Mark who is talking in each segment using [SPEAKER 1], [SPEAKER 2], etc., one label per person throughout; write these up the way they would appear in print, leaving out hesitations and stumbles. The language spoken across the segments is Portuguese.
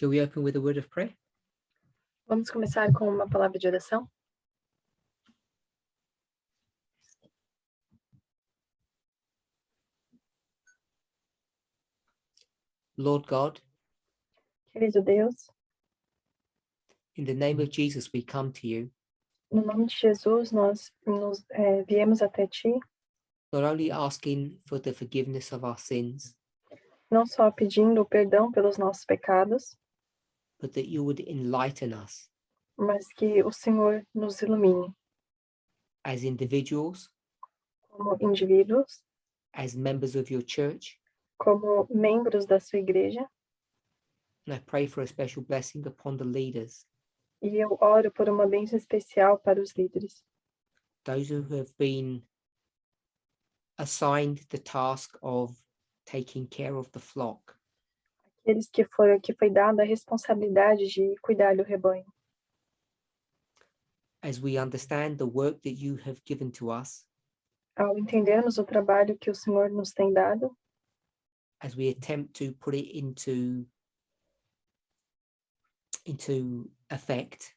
[SPEAKER 1] Shall we open with a word of prayer?
[SPEAKER 2] Vamos começar com uma palavra de oração?
[SPEAKER 1] Lord God,
[SPEAKER 2] Querido Deus,
[SPEAKER 1] in the name of Jesus, we come to you,
[SPEAKER 2] no nome de Jesus, nós viemos até Ti,
[SPEAKER 1] not only asking for the forgiveness of our sins,
[SPEAKER 2] não só pedindo perdão pelos nossos pecados,
[SPEAKER 1] but that you would enlighten us
[SPEAKER 2] mas que o Senhor nos ilumine
[SPEAKER 1] as individuals,
[SPEAKER 2] como indivíduos,
[SPEAKER 1] as members of your church.
[SPEAKER 2] como membros da sua igreja,
[SPEAKER 1] And I pray for a special blessing upon the leaders,
[SPEAKER 2] e eu oro por uma bênção especial para os líderes,
[SPEAKER 1] those who have been assigned the task of taking care of the flock.
[SPEAKER 2] aqueles que foi dada a responsabilidade de cuidar do rebanho.
[SPEAKER 1] As we understand the work that you have given to us,
[SPEAKER 2] Ao entendermos o trabalho que o Senhor nos tem dado,
[SPEAKER 1] as we attempt to put it into effect,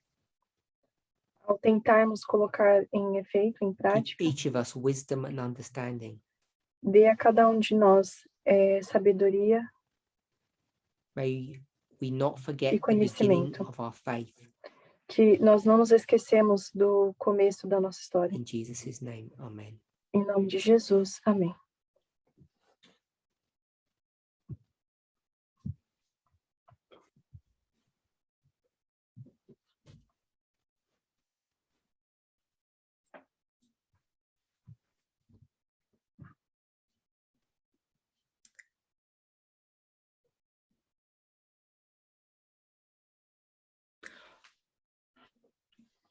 [SPEAKER 2] ao tentarmos colocar em efeito, em
[SPEAKER 1] give
[SPEAKER 2] prática,
[SPEAKER 1] each of us wisdom and understanding.
[SPEAKER 2] dê a cada um de nós sabedoria
[SPEAKER 1] May we not forget
[SPEAKER 2] e
[SPEAKER 1] the beginning
[SPEAKER 2] conhecimento,
[SPEAKER 1] of our faith.
[SPEAKER 2] que nós não nos esquecemos do começo da nossa história.
[SPEAKER 1] In Jesus' name, amen.
[SPEAKER 2] Em nome de Jesus, amém.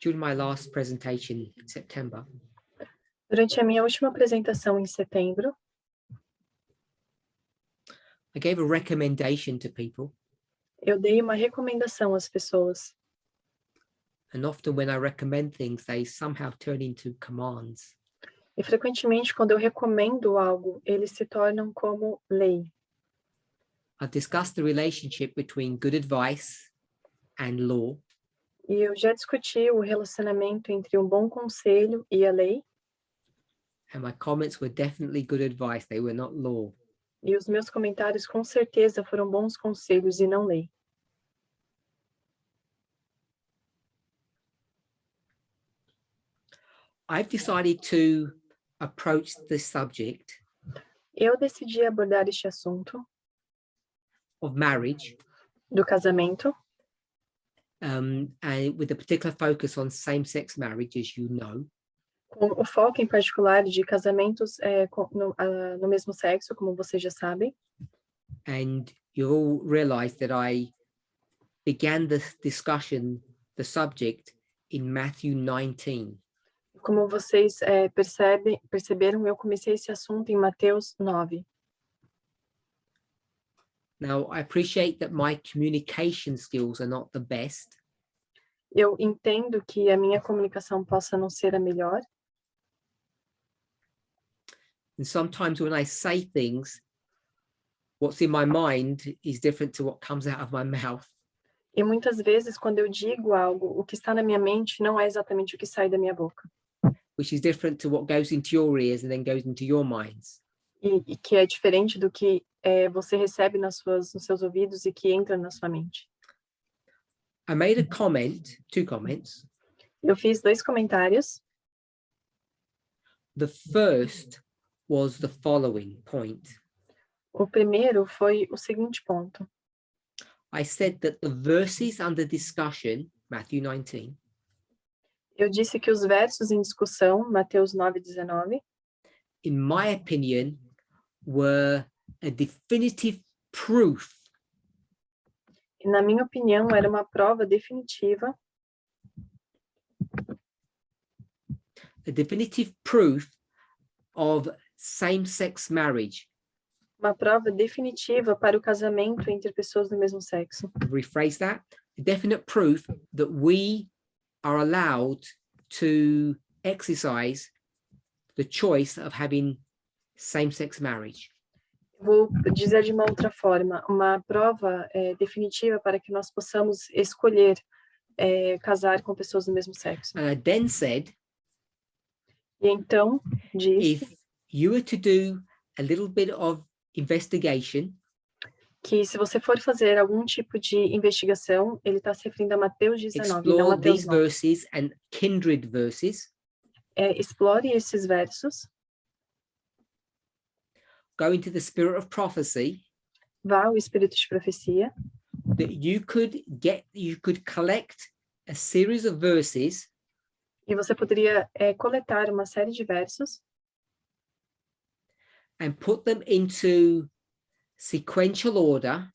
[SPEAKER 1] During my last presentation in September,
[SPEAKER 2] Durante a minha última apresentação em setembro,
[SPEAKER 1] I gave a recommendation to people,
[SPEAKER 2] eu dei uma recomendação às pessoas.
[SPEAKER 1] and often when I recommend things, they somehow turn into commands.
[SPEAKER 2] E frequentemente, quando eu recomendo algo, eles se tornam como lei.
[SPEAKER 1] I've discussed the relationship between good advice and law,
[SPEAKER 2] E eu já discuti o relacionamento entre um bom conselho e a lei,
[SPEAKER 1] and my comments were definitely good advice. They were not law.
[SPEAKER 2] e os meus comentários com certeza foram bons conselhos e não lei.
[SPEAKER 1] I've decided to approach this subject
[SPEAKER 2] Eu decidi abordar este assunto
[SPEAKER 1] of marriage
[SPEAKER 2] do casamento,
[SPEAKER 1] and with a particular focus on same-sex marriage, as you know.
[SPEAKER 2] com o foco em particular de casamentos no mesmo sexo, como vocês já sabem.
[SPEAKER 1] And you all realized that I began this discussion, the subject, in Matthew 19.
[SPEAKER 2] Como vocês perceberam, eu comecei esse assunto em Mateus 9.
[SPEAKER 1] Now, I appreciate that my communication skills are not the best,
[SPEAKER 2] Eu entendo que a minha comunicação possa não ser a melhor,
[SPEAKER 1] and sometimes when I say things, what's in my mind is different to what comes out of my mouth.
[SPEAKER 2] e muitas vezes quando eu digo algo, o que está na minha mente não é exatamente o que sai da minha boca,
[SPEAKER 1] Which is different to what goes into your ears and then goes into your minds.
[SPEAKER 2] e que é diferente do que você recebe nos seus ouvidos e que entra na sua mente.
[SPEAKER 1] I made a comment, 2 comments.
[SPEAKER 2] Eu fiz 2 comentários.
[SPEAKER 1] The first was the following point.
[SPEAKER 2] O primeiro foi o seguinte ponto.
[SPEAKER 1] I said that the verses under discussion, Matthew 19,
[SPEAKER 2] Eu disse que os versos em discussão, Mateus 9:19,
[SPEAKER 1] in my opinion, were a definitive proof
[SPEAKER 2] e na minha opinião era uma prova definitiva,
[SPEAKER 1] of same-sex marriage.
[SPEAKER 2] uma prova definitiva para o casamento entre pessoas do mesmo sexo.
[SPEAKER 1] Rephrase that. A definite proof that we are allowed to exercise the choice of having same-sex marriage.
[SPEAKER 2] Vou dizer de uma outra forma, uma prova definitiva para que nós possamos escolher casar com pessoas do mesmo sexo.
[SPEAKER 1] And I then said,
[SPEAKER 2] E então, disse
[SPEAKER 1] if you were to do a little bit of investigation,
[SPEAKER 2] que se você for fazer algum tipo de investigação, ele está se referindo a Mateus 19, não
[SPEAKER 1] explore
[SPEAKER 2] Mateus
[SPEAKER 1] these
[SPEAKER 2] 9.
[SPEAKER 1] verses and kindred verses,
[SPEAKER 2] Explore esses versos,
[SPEAKER 1] go into the spirit of prophecy,
[SPEAKER 2] vá ao espírito de profecia,
[SPEAKER 1] that you could collect a series of verses
[SPEAKER 2] e você poderia coletar uma série de versos
[SPEAKER 1] and put them into sequential order,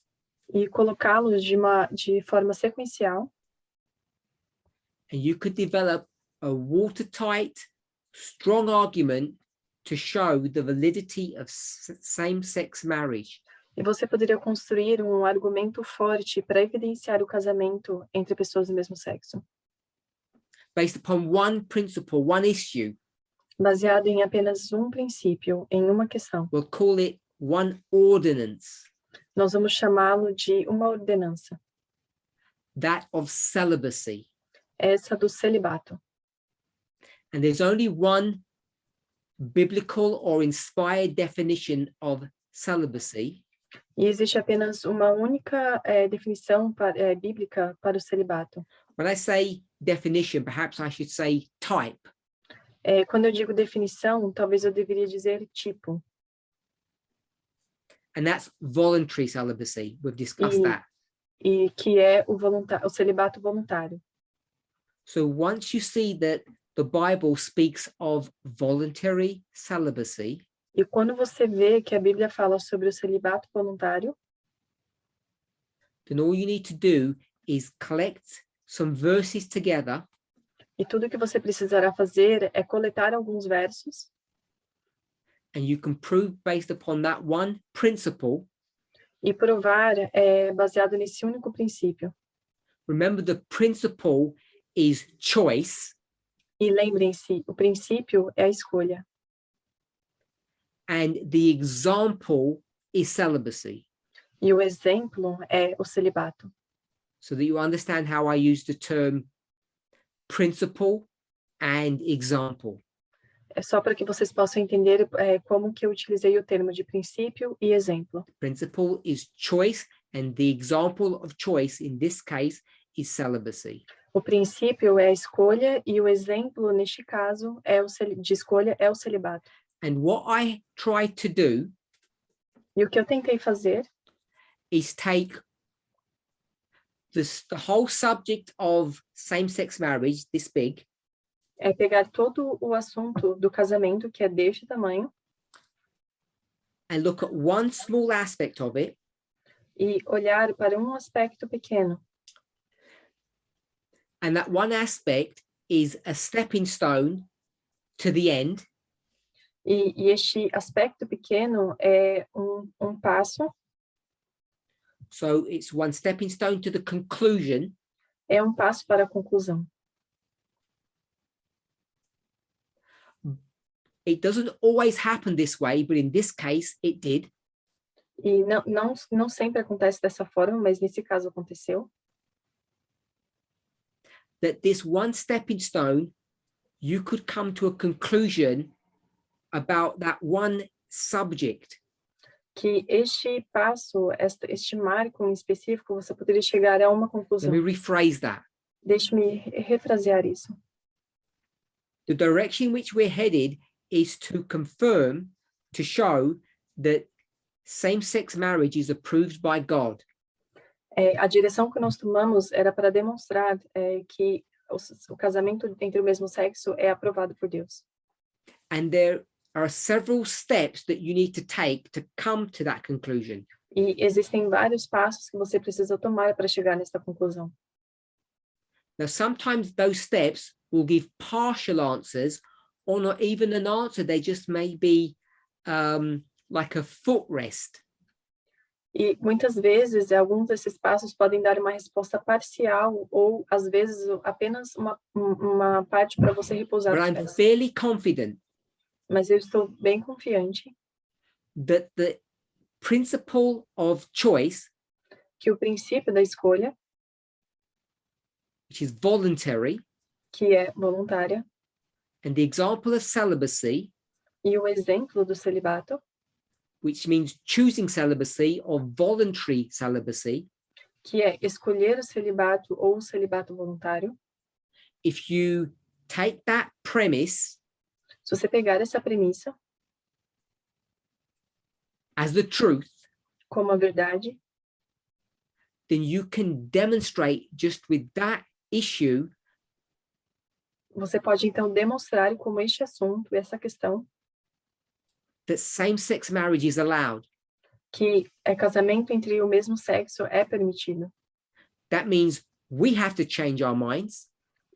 [SPEAKER 2] e colocá-los de forma sequencial,
[SPEAKER 1] and you could develop a watertight, strong argument to show the validity of same-sex marriage.
[SPEAKER 2] e você poderia construir um argumento forte para evidenciar o casamento entre pessoas do mesmo sexo,
[SPEAKER 1] Based upon one principle, one issue.
[SPEAKER 2] baseado em apenas um princípio, em uma questão.
[SPEAKER 1] We'll call it one ordinance,
[SPEAKER 2] Nós vamos chamá-lo de uma ordenança,
[SPEAKER 1] that of celibacy.
[SPEAKER 2] essa do celibato.
[SPEAKER 1] And there's only one biblical or inspired definition of celibacy.
[SPEAKER 2] E existe apenas uma única definição bíblica para o celibato.
[SPEAKER 1] When I say definition, perhaps I should say type.
[SPEAKER 2] Quando eu digo definição, talvez eu deveria dizer tipo.
[SPEAKER 1] And that's voluntary celibacy. We've discussed that.
[SPEAKER 2] E que é o celibato voluntário.
[SPEAKER 1] So once you see that the Bible speaks of voluntary celibacy,
[SPEAKER 2] E quando você vê que a Bíblia fala sobre o celibato voluntário,
[SPEAKER 1] then all you need to do is collect some verses together
[SPEAKER 2] e tudo que você precisará fazer é coletar alguns versos,
[SPEAKER 1] and you can prove based upon that one principle.
[SPEAKER 2] e provar baseado nesse único princípio.
[SPEAKER 1] Remember, the principle is choice,
[SPEAKER 2] E lembrem-se, o princípio é a escolha.
[SPEAKER 1] and the example is celibacy.
[SPEAKER 2] E o exemplo é o celibato.
[SPEAKER 1] So that you understand how I use the term principle and example.
[SPEAKER 2] É só para que vocês possam entender como que eu utilizei o termo de princípio e exemplo.
[SPEAKER 1] Principle is choice, and the example of choice in this case is celibacy.
[SPEAKER 2] O princípio é a escolha e o exemplo, neste caso, de escolha é o celibato.
[SPEAKER 1] And what I tried to do
[SPEAKER 2] E o que eu tentei fazer
[SPEAKER 1] is take the whole subject of same-sex marriage, this big,
[SPEAKER 2] é pegar todo o assunto do casamento, que é deste tamanho,
[SPEAKER 1] and look at one small aspect of it,
[SPEAKER 2] e olhar para um aspecto pequeno.
[SPEAKER 1] and that one aspect is a stepping stone to the end.
[SPEAKER 2] E este aspecto pequeno é um passo,
[SPEAKER 1] So it's one stepping stone to the conclusion.
[SPEAKER 2] é um passo para a conclusão.
[SPEAKER 1] It doesn't always happen this way, but in this case, it did.
[SPEAKER 2] E não sempre acontece dessa forma, mas nesse caso aconteceu.
[SPEAKER 1] That this one stepping stone, you could come to a conclusion about that one subject.
[SPEAKER 2] Que este passo, este marco em específico, você poderia chegar a uma conclusão.
[SPEAKER 1] Let me rephrase that.
[SPEAKER 2] Deixe-me refrasear isso.
[SPEAKER 1] The direction in which we're headed is to confirm, to show that same-sex marriage is approved by God.
[SPEAKER 2] A direção que nós tomamos era para demonstrar que o casamento entre o mesmo sexo é aprovado por Deus.
[SPEAKER 1] And there are several steps that you need to take to come to that conclusion.
[SPEAKER 2] E existem vários passos que você precisa tomar para chegar nessa conclusão.
[SPEAKER 1] Now, sometimes those steps will give partial answers or not even an answer. They just may be like a footrest.
[SPEAKER 2] E muitas vezes, alguns desses passos podem dar uma resposta parcial ou, às vezes, apenas uma parte para você repousar
[SPEAKER 1] But
[SPEAKER 2] os
[SPEAKER 1] I'm
[SPEAKER 2] pés.
[SPEAKER 1] fairly confident
[SPEAKER 2] Mas eu estou bem confiante
[SPEAKER 1] that principle of choice,
[SPEAKER 2] que o princípio da escolha,
[SPEAKER 1] which is voluntary,
[SPEAKER 2] que é voluntária,
[SPEAKER 1] and the example of celibacy,
[SPEAKER 2] e o exemplo do celibato,
[SPEAKER 1] which means choosing celibacy or voluntary celibacy,
[SPEAKER 2] que é escolher o celibato ou o celibato voluntário.
[SPEAKER 1] if you take that premise
[SPEAKER 2] Se você pegar essa premissa
[SPEAKER 1] as the truth,
[SPEAKER 2] como a verdade,
[SPEAKER 1] then you can demonstrate just with that issue
[SPEAKER 2] você pode então demonstrar como este assunto, essa questão,
[SPEAKER 1] that same-sex marriage is allowed.
[SPEAKER 2] que casamento entre o mesmo sexo é permitido.
[SPEAKER 1] That means we have to change our minds.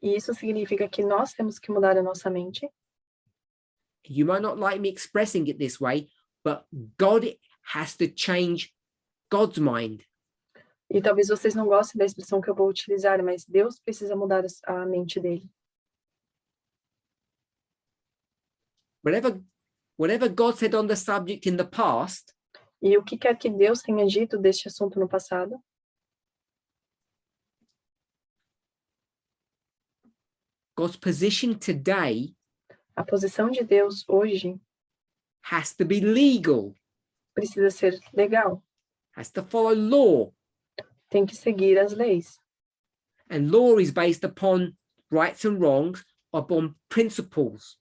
[SPEAKER 2] E isso significa que nós temos que mudar a nossa mente.
[SPEAKER 1] You might not like me expressing it this way, but God has to change God's mind.
[SPEAKER 2] E talvez vocês não gostem da expressão que eu vou utilizar, mas Deus precisa mudar a mente dele.
[SPEAKER 1] Whatever God said on the subject in the past,
[SPEAKER 2] E o que quer que Deus tenha dito deste assunto no passado,
[SPEAKER 1] God's position today
[SPEAKER 2] a posição de Deus hoje
[SPEAKER 1] has to be legal,
[SPEAKER 2] precisa ser legal,
[SPEAKER 1] has to follow law.
[SPEAKER 2] tem que seguir as leis.
[SPEAKER 1] And law is based upon rights and wrongs, upon principles.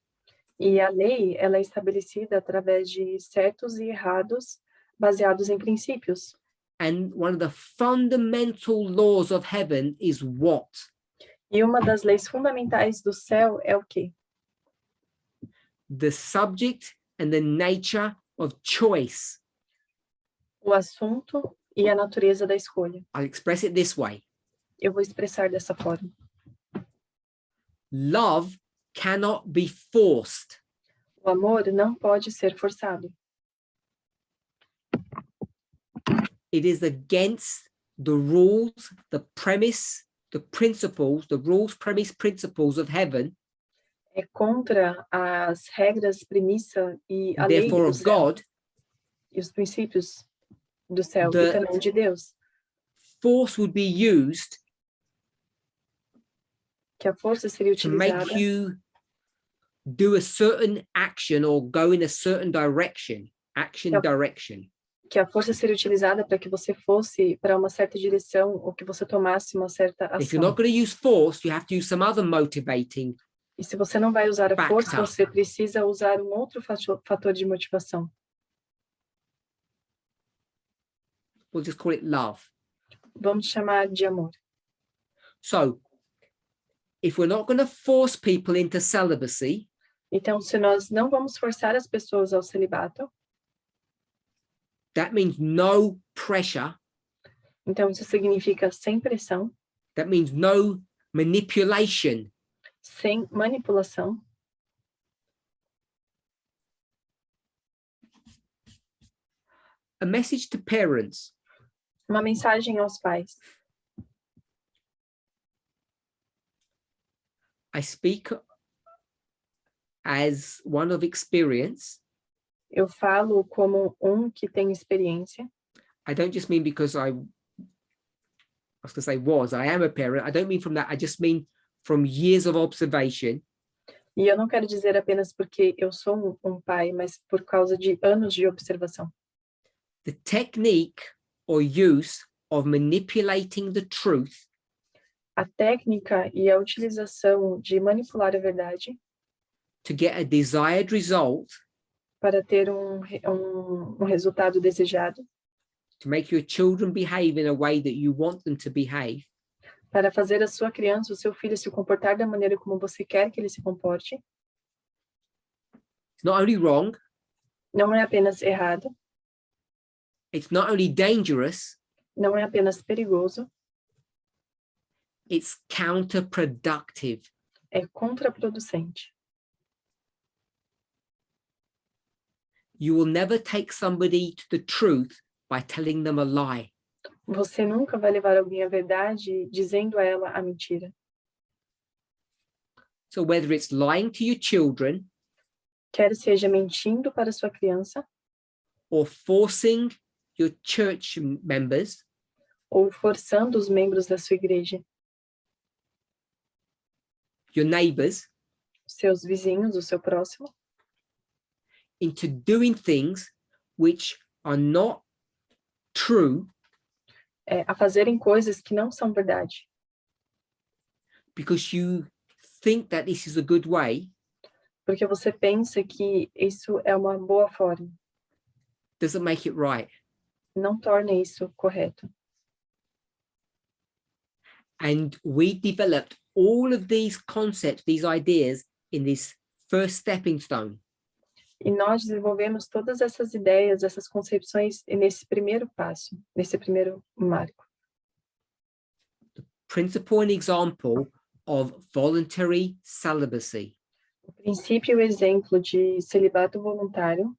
[SPEAKER 2] E a lei, ela é estabelecida através de certos e errados, baseados em princípios.
[SPEAKER 1] And one of the fundamental laws of heaven is what?
[SPEAKER 2] E uma das leis fundamentais do céu é o quê?
[SPEAKER 1] The subject and the nature of choice.
[SPEAKER 2] O assunto e a natureza da escolha.
[SPEAKER 1] I'll express it this way.
[SPEAKER 2] Eu vou expressar dessa forma.
[SPEAKER 1] Love cannot be forced.
[SPEAKER 2] O amor não pode ser forçado.
[SPEAKER 1] It is against the rules, the premise, the principles, the rules, premise, principles of heaven.
[SPEAKER 2] É contra as regras, premissa e a lei
[SPEAKER 1] Therefore
[SPEAKER 2] do
[SPEAKER 1] of
[SPEAKER 2] céu,
[SPEAKER 1] God,
[SPEAKER 2] e os princípios do céu e também de Deus.
[SPEAKER 1] force would be used
[SPEAKER 2] Que a força seria
[SPEAKER 1] to make
[SPEAKER 2] utilizada
[SPEAKER 1] you do a certain action or go in a certain direction, direction.
[SPEAKER 2] que a força seria utilizada para que você fosse para uma certa direção ou que você tomasse uma certa
[SPEAKER 1] If you're
[SPEAKER 2] ação.
[SPEAKER 1] not going to use force, you have to use some other motivating.
[SPEAKER 2] E se você não vai usar a força,
[SPEAKER 1] Factor.
[SPEAKER 2] você precisa usar um outro fator de motivação.
[SPEAKER 1] We'll just call it love.
[SPEAKER 2] Vamos chamar de amor.
[SPEAKER 1] So, if we're not going to force people into celibacy,
[SPEAKER 2] Então, se nós não vamos forçar as pessoas ao celibato,
[SPEAKER 1] that means no pressure.
[SPEAKER 2] então isso significa sem pressão,
[SPEAKER 1] That means no manipulation.
[SPEAKER 2] sem manipulação.
[SPEAKER 1] A message to parents.
[SPEAKER 2] Uma mensagem aos pais.
[SPEAKER 1] I speak as one of experience.
[SPEAKER 2] Eu falo como que tem experiência.
[SPEAKER 1] I don't just mean because I was going to say I am a parent. I don't mean from that. I just mean from years of observation.
[SPEAKER 2] E eu não quero dizer apenas porque eu sou um pai, mas por causa de anos de observação.
[SPEAKER 1] The technique or use of manipulating the truth
[SPEAKER 2] A técnica e a utilização de manipular a verdade
[SPEAKER 1] to get a desired result,
[SPEAKER 2] para ter um resultado desejado,
[SPEAKER 1] to make your children behave in a way that you want them to behave,
[SPEAKER 2] para fazer a sua criança, o seu filho se comportar da maneira como você quer que ele se comporte,
[SPEAKER 1] it's not only wrong,
[SPEAKER 2] não é apenas errado,
[SPEAKER 1] it's not only dangerous,
[SPEAKER 2] não é apenas perigoso,
[SPEAKER 1] it's counterproductive.
[SPEAKER 2] é contraproducente.
[SPEAKER 1] You will never take somebody to the truth by telling them a lie.
[SPEAKER 2] Você nunca vai levar alguém à verdade dizendo a ela a mentira.
[SPEAKER 1] So whether it's lying to your children
[SPEAKER 2] Quer seja mentindo para sua criança,
[SPEAKER 1] or forcing your church members
[SPEAKER 2] ou forçando os membros da sua igreja,
[SPEAKER 1] your neighbors,
[SPEAKER 2] seus vizinhos, o seu próximo,
[SPEAKER 1] into doing things which are not true
[SPEAKER 2] a fazerem coisas que não são verdade,
[SPEAKER 1] because you think that this is a good way,
[SPEAKER 2] porque você pensa que isso é uma boa forma,
[SPEAKER 1] doesn't make it right.
[SPEAKER 2] não torna isso correto.
[SPEAKER 1] And we developed all of these concepts, these ideas in this first stepping stone.
[SPEAKER 2] E nós desenvolvemos todas essas ideias, essas concepções nesse primeiro passo, nesse primeiro marco.
[SPEAKER 1] Principle and example of voluntary celibacy.
[SPEAKER 2] O princípio e o exemplo de celibato voluntário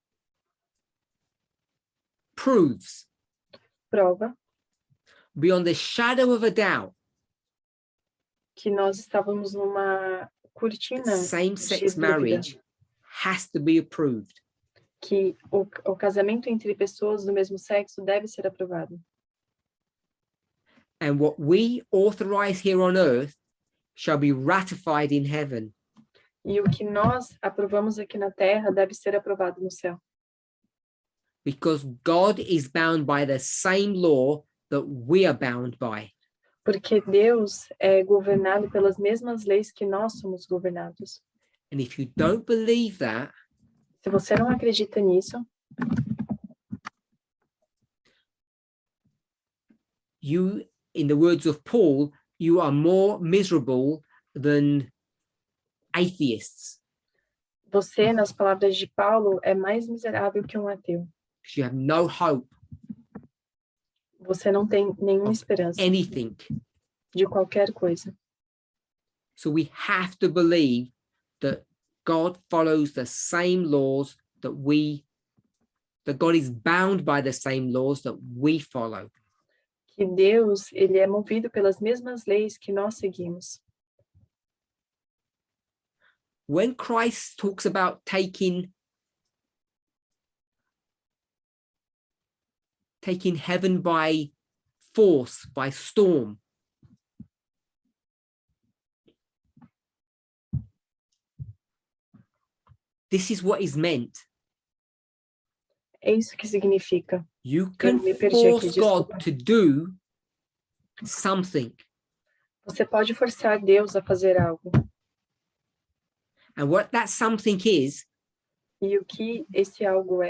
[SPEAKER 1] Proves
[SPEAKER 2] prova
[SPEAKER 1] beyond the shadow of a doubt
[SPEAKER 2] que nós estávamos numa cortina
[SPEAKER 1] that
[SPEAKER 2] de
[SPEAKER 1] same-sex
[SPEAKER 2] dúvida,
[SPEAKER 1] marriage has to be approved.
[SPEAKER 2] que o casamento entre pessoas do mesmo sexo deve ser aprovado.
[SPEAKER 1] And what we authorize here on earth shall be ratified in heaven.
[SPEAKER 2] E o que nós aprovamos aqui na terra deve ser aprovado no céu.
[SPEAKER 1] Because God is bound by the same law that we are bound by.
[SPEAKER 2] Porque Deus é governado pelas mesmas leis que nós somos governados.
[SPEAKER 1] And if you don't believe that,
[SPEAKER 2] Se você não acredita nisso,
[SPEAKER 1] you, in the words of Paul, you are more miserable than atheists.
[SPEAKER 2] você, nas palavras de Paulo, é mais miserável que um ateu.
[SPEAKER 1] Because you have no hope
[SPEAKER 2] Você não tem nenhuma
[SPEAKER 1] of
[SPEAKER 2] esperança
[SPEAKER 1] anything.
[SPEAKER 2] de qualquer coisa.
[SPEAKER 1] So we have to believe that God follows the same laws that God is bound by the same laws that we follow.
[SPEAKER 2] Que Deus, ele é movido pelas mesmas leis que nós seguimos.
[SPEAKER 1] When Christ talks about taking heaven by force, by storm, this is what is meant.
[SPEAKER 2] É isso que significa.
[SPEAKER 1] You can
[SPEAKER 2] me perdi aqui,
[SPEAKER 1] force God
[SPEAKER 2] desculpa.
[SPEAKER 1] to do something.
[SPEAKER 2] Você pode forçar Deus a fazer algo.
[SPEAKER 1] And what that something is
[SPEAKER 2] E o que esse algo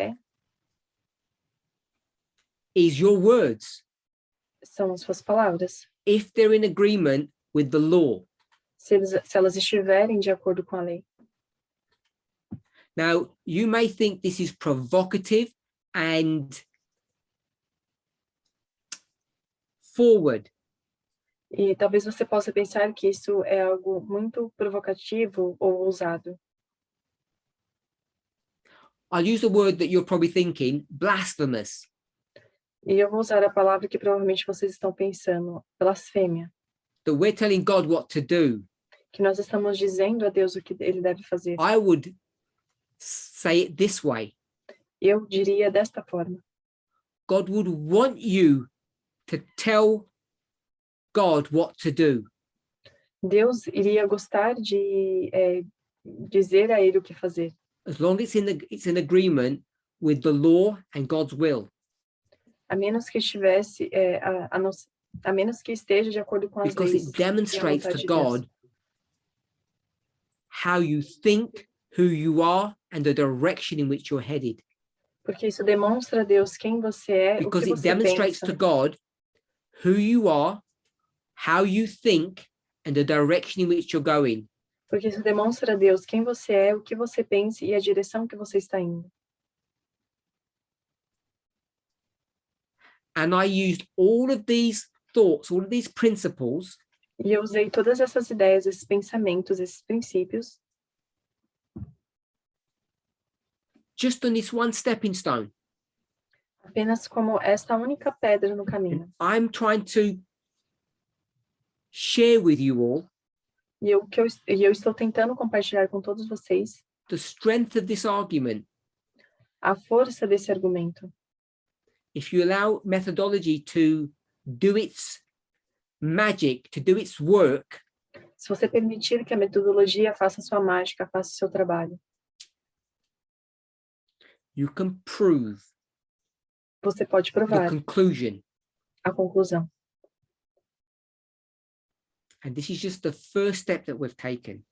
[SPEAKER 1] your words.
[SPEAKER 2] são as suas palavras.
[SPEAKER 1] If they're in agreement with the law.
[SPEAKER 2] Se elas estiverem de acordo com a lei.
[SPEAKER 1] Now, you may think this is provocative and forward.
[SPEAKER 2] E talvez você possa pensar que isso é algo muito provocativo ou ousado.
[SPEAKER 1] I'll use a word that you're probably thinking, blasphemous.
[SPEAKER 2] E eu vou usar a palavra que provavelmente vocês estão pensando, blasfêmia.
[SPEAKER 1] That we're telling God what to do.
[SPEAKER 2] Que nós estamos dizendo a Deus o que ele deve fazer.
[SPEAKER 1] I would say it this way.
[SPEAKER 2] Eu diria desta forma.
[SPEAKER 1] God would want you to tell God what to do.
[SPEAKER 2] Deus iria gostar de dizer a ele o que fazer.
[SPEAKER 1] As long as it's in agreement with the law and God's will.
[SPEAKER 2] A menos que estivesse, a menos que esteja de acordo com as
[SPEAKER 1] Because
[SPEAKER 2] leis.
[SPEAKER 1] it demonstrates
[SPEAKER 2] e a
[SPEAKER 1] to
[SPEAKER 2] vontade de Deus.
[SPEAKER 1] God how you think, who you are, and the direction in which you're headed.
[SPEAKER 2] Porque isso demonstra a Deus quem você é,
[SPEAKER 1] Because
[SPEAKER 2] o que
[SPEAKER 1] it
[SPEAKER 2] você
[SPEAKER 1] demonstrates
[SPEAKER 2] pensa.
[SPEAKER 1] to God who you are, how you think, and the direction in which you're going.
[SPEAKER 2] Porque isso demonstra a Deus quem você é, o que você pensa e a direção que você está indo.
[SPEAKER 1] And I used all of these thoughts, all of these principles
[SPEAKER 2] E eu usei todas essas ideias, esses pensamentos, esses princípios,
[SPEAKER 1] just on this one stepping stone.
[SPEAKER 2] apenas como esta única pedra no caminho.
[SPEAKER 1] I'm trying to share with you all
[SPEAKER 2] E eu estou tentando compartilhar com todos vocês
[SPEAKER 1] the strength of this argument.
[SPEAKER 2] a força desse argumento.
[SPEAKER 1] if you allow methodology to do its magic, to do its work,
[SPEAKER 2] Se você permitir que a metodologia faça sua mágica, faça o seu trabalho,
[SPEAKER 1] you can prove
[SPEAKER 2] você pode
[SPEAKER 1] the
[SPEAKER 2] provar
[SPEAKER 1] conclusion.
[SPEAKER 2] a conclusão.
[SPEAKER 1] And this is just the first step that we've taken.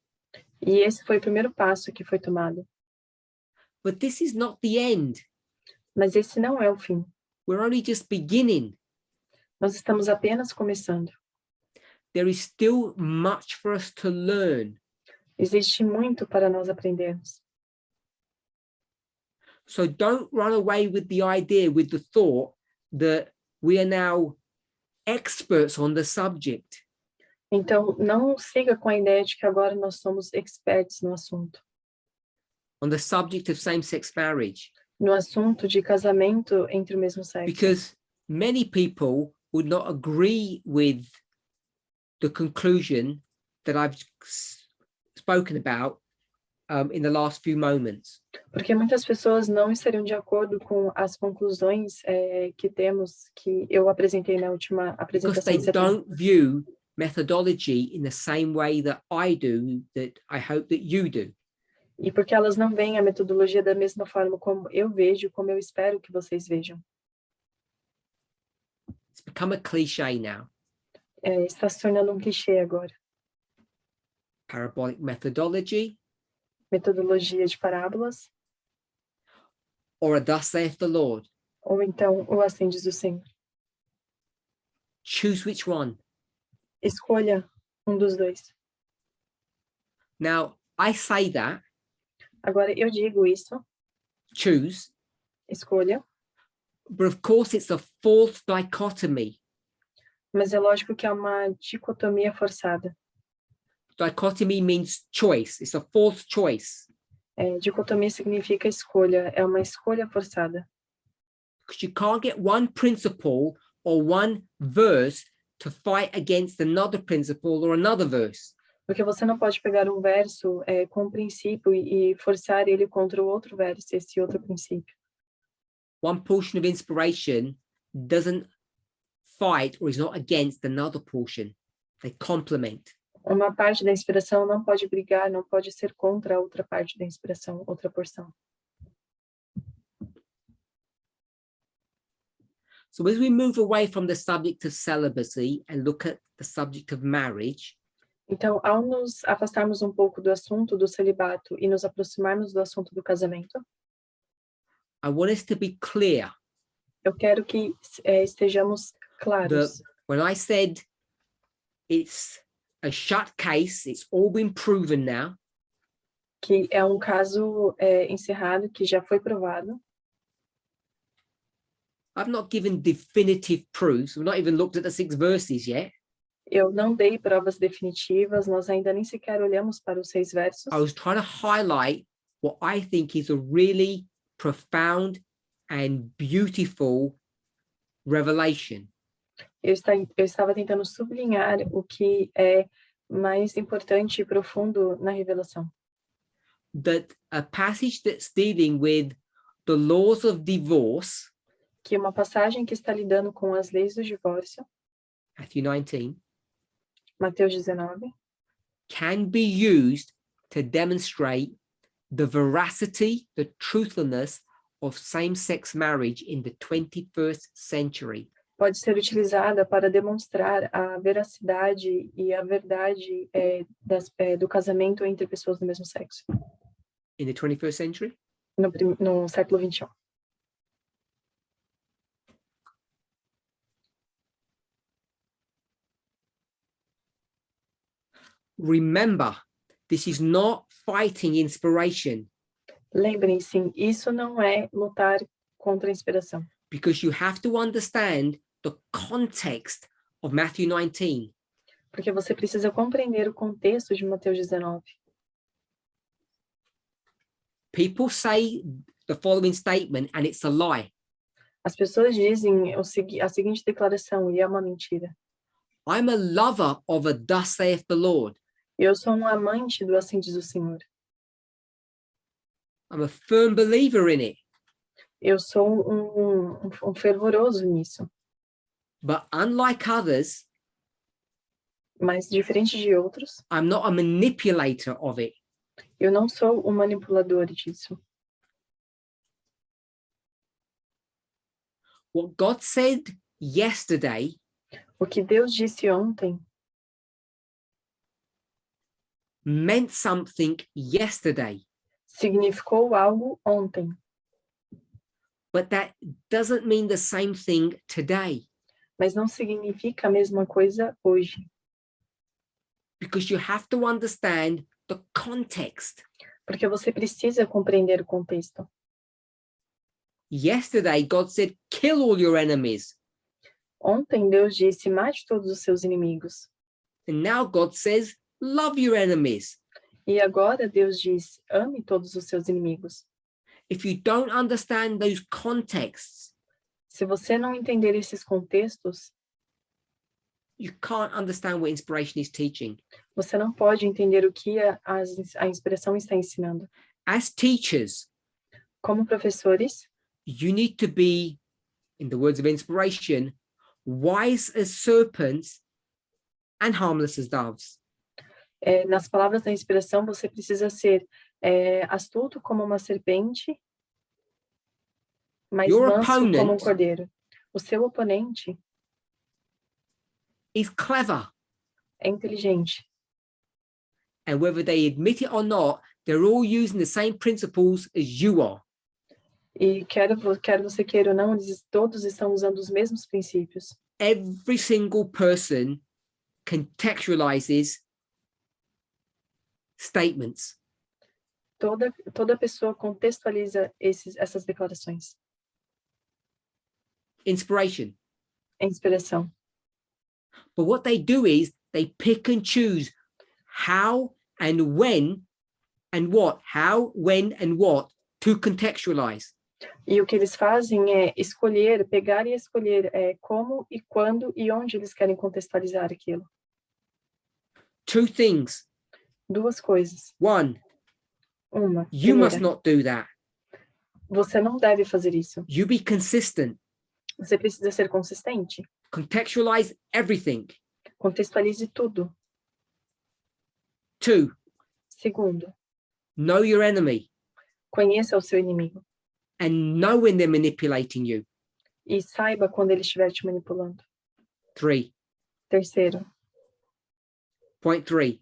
[SPEAKER 2] E esse foi o primeiro passo que foi tomado.
[SPEAKER 1] But this is not the end.
[SPEAKER 2] Mas esse não é o fim.
[SPEAKER 1] We're only just beginning.
[SPEAKER 2] Nós estamos apenas começando.
[SPEAKER 1] There is still much for us to learn.
[SPEAKER 2] Existe muito para nós aprendermos.
[SPEAKER 1] So don't run away with the idea, with the thought that we are now experts on the subject.
[SPEAKER 2] Então, não siga com a ideia de que agora nós somos experts no assunto.
[SPEAKER 1] On the subject of same-sex marriage.
[SPEAKER 2] No assunto de casamento entre o mesmo sexo.
[SPEAKER 1] Because many people would not agree with the conclusion that I've spoken about in the last few moments.
[SPEAKER 2] Porque muitas pessoas não estariam de acordo com as conclusões que eu apresentei na última
[SPEAKER 1] Because
[SPEAKER 2] apresentação.
[SPEAKER 1] they don't view methodology in the same way that I do, that I hope that you do.
[SPEAKER 2] E porque elas não veem a metodologia da mesma forma como eu vejo, como eu espero que vocês vejam.
[SPEAKER 1] It's become a cliche now.
[SPEAKER 2] Está se tornando um clichê agora.
[SPEAKER 1] Parabolic methodology.
[SPEAKER 2] Metodologia de parábolas.
[SPEAKER 1] Or a thus saith the Lord.
[SPEAKER 2] Ou então, o assim diz o Senhor.
[SPEAKER 1] Choose which one.
[SPEAKER 2] Escolha um dos dois.
[SPEAKER 1] Now, I say that.
[SPEAKER 2] Agora, eu digo isso.
[SPEAKER 1] Choose.
[SPEAKER 2] Escolha.
[SPEAKER 1] But of course, it's a false dichotomy.
[SPEAKER 2] Mas é lógico que é uma dicotomia forçada.
[SPEAKER 1] Dichotomy means choice. It's a false choice.
[SPEAKER 2] Dicotomia significa escolha. É uma escolha forçada.
[SPEAKER 1] Because you can't get one principle or one verse to fight against another principle or another verse.
[SPEAKER 2] Porque você não pode pegar um verso com um princípio e forçar ele contra o outro verso, esse outro princípio.
[SPEAKER 1] One portion of inspiration doesn't fight or is not against another portion. They complement.
[SPEAKER 2] Uma parte da inspiração não pode brigar, não pode ser contra a outra parte da inspiração, outra porção.
[SPEAKER 1] So as we move away from the subject of celibacy and look at the subject of marriage,
[SPEAKER 2] então, ao nos afastarmos um pouco do assunto do celibato e nos aproximarmos do assunto do casamento,
[SPEAKER 1] I want us to be clear.
[SPEAKER 2] Eu quero que estejamos claros.
[SPEAKER 1] When I said it's a shut case, it's all been proven now.
[SPEAKER 2] Que é um caso encerrado, que já foi provado.
[SPEAKER 1] I've not given definitive proofs. We've not even looked at the 6 verses yet.
[SPEAKER 2] Eu não dei provas definitivas, nós ainda nem sequer olhamos para os 6 versos.
[SPEAKER 1] I was trying to highlight what I think is a really profound and beautiful revelation.
[SPEAKER 2] Eu estava tentando sublinhar o que é mais importante e profundo na revelação.
[SPEAKER 1] That a passage that's dealing with the laws of divorce,
[SPEAKER 2] que uma passagem que está lidando com as leis do divórcio,
[SPEAKER 1] Matthew 19,
[SPEAKER 2] Mateus 19,
[SPEAKER 1] can be used to demonstrate the veracity, the truthfulness of same-sex marriage in the 21st century.
[SPEAKER 2] Pode ser utilizada para demonstrar a veracidade e a verdade do casamento entre pessoas do mesmo sexo.
[SPEAKER 1] In the 21st century?
[SPEAKER 2] No século 21.
[SPEAKER 1] Remember, this is not fighting inspiration.
[SPEAKER 2] Lembrem-se, isso não é lutar contra a inspiração.
[SPEAKER 1] Because you have to understand the context of Matthew 19.
[SPEAKER 2] Porque você precisa compreender o contexto de Mateus 19.
[SPEAKER 1] People say the following statement and it's a lie.
[SPEAKER 2] As pessoas dizem a seguinte declaração e é uma mentira.
[SPEAKER 1] I'm a lover of a thus saith the Lord.
[SPEAKER 2] Eu sou um amante do assim diz o Senhor.
[SPEAKER 1] I'm a firm believer in it.
[SPEAKER 2] Eu sou um fervoroso nisso,
[SPEAKER 1] But unlike others,
[SPEAKER 2] mas diferente de outros,
[SPEAKER 1] I'm not a manipulator of it.
[SPEAKER 2] eu não sou um manipulador disso.
[SPEAKER 1] What God said yesterday
[SPEAKER 2] O que Deus disse ontem
[SPEAKER 1] meant something yesterday,
[SPEAKER 2] significou algo ontem,
[SPEAKER 1] but that doesn't mean the same thing today,
[SPEAKER 2] mas não significa a mesma coisa hoje,
[SPEAKER 1] because you have to understand the context.
[SPEAKER 2] porque você precisa compreender o contexto.
[SPEAKER 1] Yesterday, God said, kill all your enemies.
[SPEAKER 2] Ontem Deus disse, mate todos os seus inimigos.
[SPEAKER 1] And now God says, love your enemies.
[SPEAKER 2] E agora Deus diz, ame todos os seus inimigos.
[SPEAKER 1] If you don't understand those contexts,
[SPEAKER 2] Se você não entender esses contextos,
[SPEAKER 1] you can't understand what inspiration is teaching.
[SPEAKER 2] você não pode entender o que a inspiração está ensinando.
[SPEAKER 1] As teachers,
[SPEAKER 2] Como professores,
[SPEAKER 1] you need to be, in the words of inspiration, wise as serpents and harmless as doves.
[SPEAKER 2] Nas palavras da inspiração, você precisa ser astuto como uma serpente, mas
[SPEAKER 1] Your
[SPEAKER 2] manso como um
[SPEAKER 1] opponent
[SPEAKER 2] cordeiro. O seu oponente
[SPEAKER 1] is clever.
[SPEAKER 2] é inteligente.
[SPEAKER 1] And whether they admit it or not, they're all using the same principles as you are.
[SPEAKER 2] E quer você queira ou não, eles todos estão usando os mesmos princípios.
[SPEAKER 1] Every single person contextualizes statements.
[SPEAKER 2] Toda pessoa contextualiza essas declarações.
[SPEAKER 1] Inspiration.
[SPEAKER 2] É inspiração.
[SPEAKER 1] But what they do is they pick and choose how and when and what, how, when and what to contextualize.
[SPEAKER 2] E o que eles fazem é escolher, pegar e escolher como e quando e onde eles querem contextualizar aquilo.
[SPEAKER 1] Two things.
[SPEAKER 2] Duas coisas.
[SPEAKER 1] One,
[SPEAKER 2] Uma,
[SPEAKER 1] you must
[SPEAKER 2] primeira,
[SPEAKER 1] not do that.
[SPEAKER 2] você não deve fazer isso.
[SPEAKER 1] You be consistent.
[SPEAKER 2] Você precisa ser consistente.
[SPEAKER 1] Contextualize everything.
[SPEAKER 2] Contextualize tudo.
[SPEAKER 1] Two,
[SPEAKER 2] Segundo,
[SPEAKER 1] know your enemy
[SPEAKER 2] conheça o seu inimigo.
[SPEAKER 1] and know when they're manipulating you.
[SPEAKER 2] E saiba quando ele estiver te manipulando.
[SPEAKER 1] Three,
[SPEAKER 2] Terceiro,
[SPEAKER 1] point three,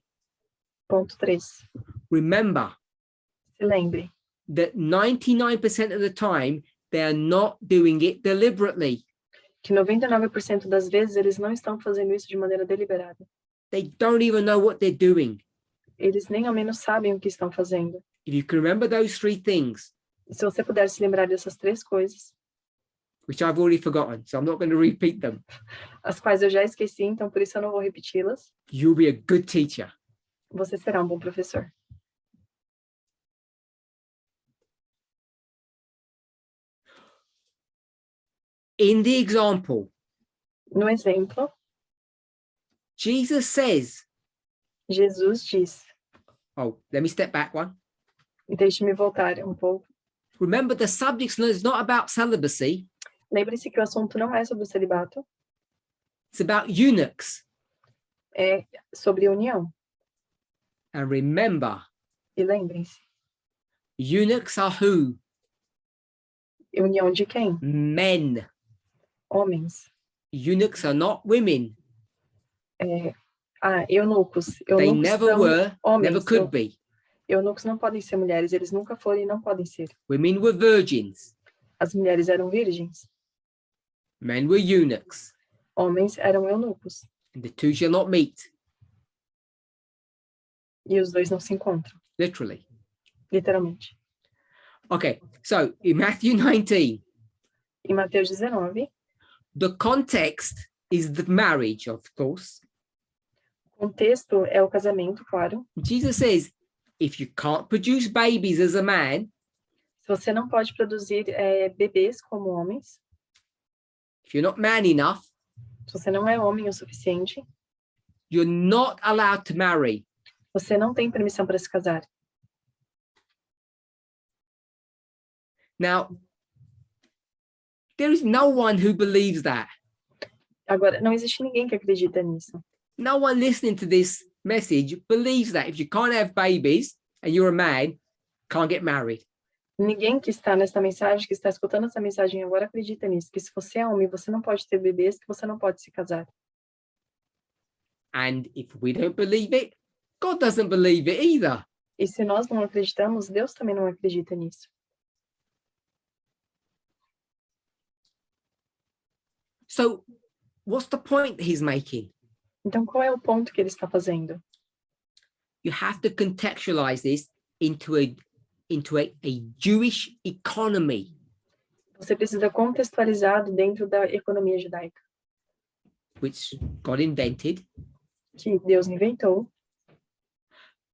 [SPEAKER 2] ponto 3.
[SPEAKER 1] remember
[SPEAKER 2] Se lembre
[SPEAKER 1] that 99% of the time, they're not doing it deliberately.
[SPEAKER 2] que 99% das vezes eles não estão fazendo isso de maneira deliberada.
[SPEAKER 1] They don't even know what they're doing.
[SPEAKER 2] Eles nem ao menos sabem o que estão fazendo.
[SPEAKER 1] If you can remember those three things,
[SPEAKER 2] E se você puder se lembrar dessas 3 coisas,
[SPEAKER 1] which I've already forgotten, so I'm not going to repeat them,
[SPEAKER 2] as quais eu já esqueci, então por isso eu não vou repeti-las,
[SPEAKER 1] you'll be a good teacher.
[SPEAKER 2] você será um bom professor.
[SPEAKER 1] In the example,
[SPEAKER 2] No exemplo,
[SPEAKER 1] Jesus says,
[SPEAKER 2] Jesus diz,
[SPEAKER 1] oh, let me step back one.
[SPEAKER 2] deixe-me voltar um pouco.
[SPEAKER 1] Remember, the subject is not about celibacy.
[SPEAKER 2] Lembre-se que o assunto não é sobre o celibato,
[SPEAKER 1] It's about eunuchs.
[SPEAKER 2] é sobre união.
[SPEAKER 1] And remember,
[SPEAKER 2] E lembrem-se,
[SPEAKER 1] eunuchs are who?
[SPEAKER 2] união de quem?
[SPEAKER 1] Men.
[SPEAKER 2] Homens.
[SPEAKER 1] Eunuchs are not women.
[SPEAKER 2] Eunucos.
[SPEAKER 1] They
[SPEAKER 2] Eunucos
[SPEAKER 1] never
[SPEAKER 2] são
[SPEAKER 1] were,
[SPEAKER 2] homens.
[SPEAKER 1] never could be.
[SPEAKER 2] Eunucos não podem ser mulheres, eles nunca foram e não podem ser.
[SPEAKER 1] Women were virgins.
[SPEAKER 2] As mulheres eram virgens,
[SPEAKER 1] Men were eunuchs.
[SPEAKER 2] homens eram eunucos.
[SPEAKER 1] And the two shall not meet,
[SPEAKER 2] E os dois não se encontram,
[SPEAKER 1] literally.
[SPEAKER 2] literalmente.
[SPEAKER 1] Okay, so in Matthew 19,
[SPEAKER 2] Em Mateus 19,
[SPEAKER 1] the context is the marriage, of course.
[SPEAKER 2] o contexto é o casamento, claro.
[SPEAKER 1] Jesus says, if you can't produce babies as a man,
[SPEAKER 2] Se você não pode produzir bebês como homens,
[SPEAKER 1] if you're not man enough,
[SPEAKER 2] se você não é homem o suficiente,
[SPEAKER 1] you're not allowed to marry.
[SPEAKER 2] você não tem permissão para se casar.
[SPEAKER 1] Now, There is no one who believes that.
[SPEAKER 2] Agora, não existe ninguém que acredita nisso.
[SPEAKER 1] No one listening to this message believes that if you can't have babies and you're a man, can't get married.
[SPEAKER 2] Ninguém que está nessa mensagem, que está escutando essa mensagem agora, acredita nisso, que se você é homem, você não pode ter bebês, que você não pode se casar.
[SPEAKER 1] And if we don't believe it, God doesn't believe it either.
[SPEAKER 2] E se nós não acreditamos, Deus também não acredita nisso.
[SPEAKER 1] So what's the point that he's making?
[SPEAKER 2] Então, qual é o ponto que ele está fazendo?
[SPEAKER 1] You have to contextualize this into a Jewish economy.
[SPEAKER 2] Você precisa contextualizado dentro da economia judaica,
[SPEAKER 1] Which God invented.
[SPEAKER 2] que Deus inventou.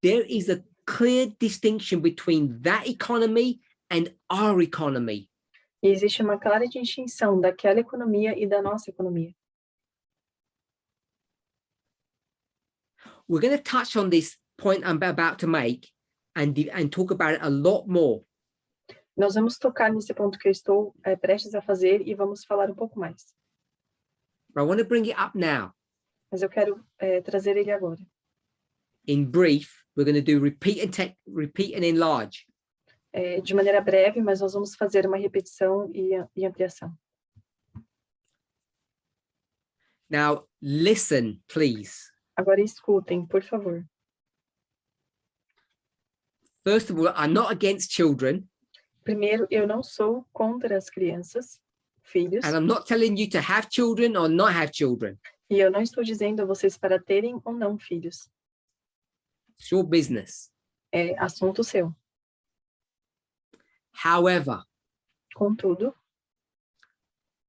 [SPEAKER 1] There is a clear distinction between that economy and our economy.
[SPEAKER 2] E existe uma clara distinção daquela economia e da nossa economia.
[SPEAKER 1] We're going to touch on this point I'm about to make and talk about it a lot more.
[SPEAKER 2] Nós vamos tocar nesse ponto que eu estou prestes a fazer e vamos falar um pouco mais.
[SPEAKER 1] But I want to bring it up now.
[SPEAKER 2] Mas eu quero trazer ele agora.
[SPEAKER 1] In brief, we're going to do repeat and enlarge.
[SPEAKER 2] De maneira breve, mas nós vamos fazer uma repetição e ampliação.
[SPEAKER 1] Now, listen, please.
[SPEAKER 2] Agora escutem, por favor.
[SPEAKER 1] First of all, I'm not against children.
[SPEAKER 2] Primeiro, eu não sou contra as crianças, filhos.
[SPEAKER 1] And I'm not telling you to have children or not have children.
[SPEAKER 2] E eu não estou dizendo a vocês para terem ou não filhos.
[SPEAKER 1] It's your business.
[SPEAKER 2] É assunto seu.
[SPEAKER 1] However,
[SPEAKER 2] Contudo,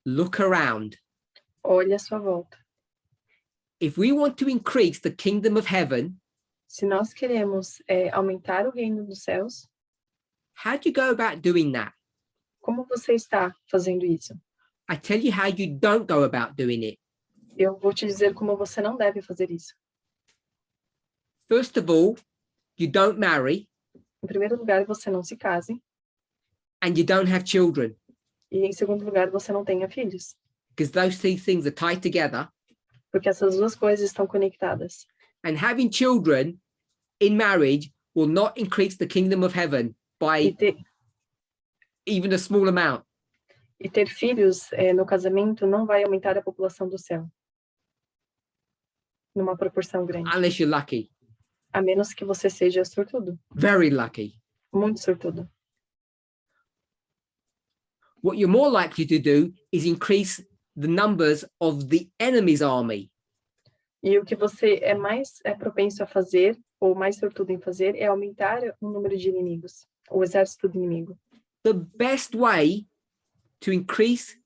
[SPEAKER 1] look around.
[SPEAKER 2] olhe à sua volta.
[SPEAKER 1] If we want to increase the kingdom of heaven,
[SPEAKER 2] Se nós queremos aumentar o reino dos céus,
[SPEAKER 1] how do you go about doing that?
[SPEAKER 2] como você está fazendo isso?
[SPEAKER 1] I tell you how you don't go about doing it.
[SPEAKER 2] Eu vou te dizer como você não deve fazer isso.
[SPEAKER 1] First of all, you don't marry
[SPEAKER 2] Em primeiro lugar, você não se case.
[SPEAKER 1] and you don't have children,
[SPEAKER 2] E em segundo lugar, você não tenha filhos.
[SPEAKER 1] because those two things are tied together.
[SPEAKER 2] Porque essas duas coisas estão conectadas.
[SPEAKER 1] And having children in marriage will not increase the kingdom of heaven by even a small amount.
[SPEAKER 2] E ter filhos no casamento não vai aumentar a população do céu. Numa proporção grande.
[SPEAKER 1] Unless you're lucky.
[SPEAKER 2] A menos que você seja sortudo.
[SPEAKER 1] Very lucky.
[SPEAKER 2] Muito sortudo.
[SPEAKER 1] What you're more likely to do is increase the numbers of the enemy's army.
[SPEAKER 2] E o que você é mais propenso a fazer, ou mais sortudo em fazer, é aumentar o número de inimigos, o exército do inimigo.
[SPEAKER 1] The best way to increase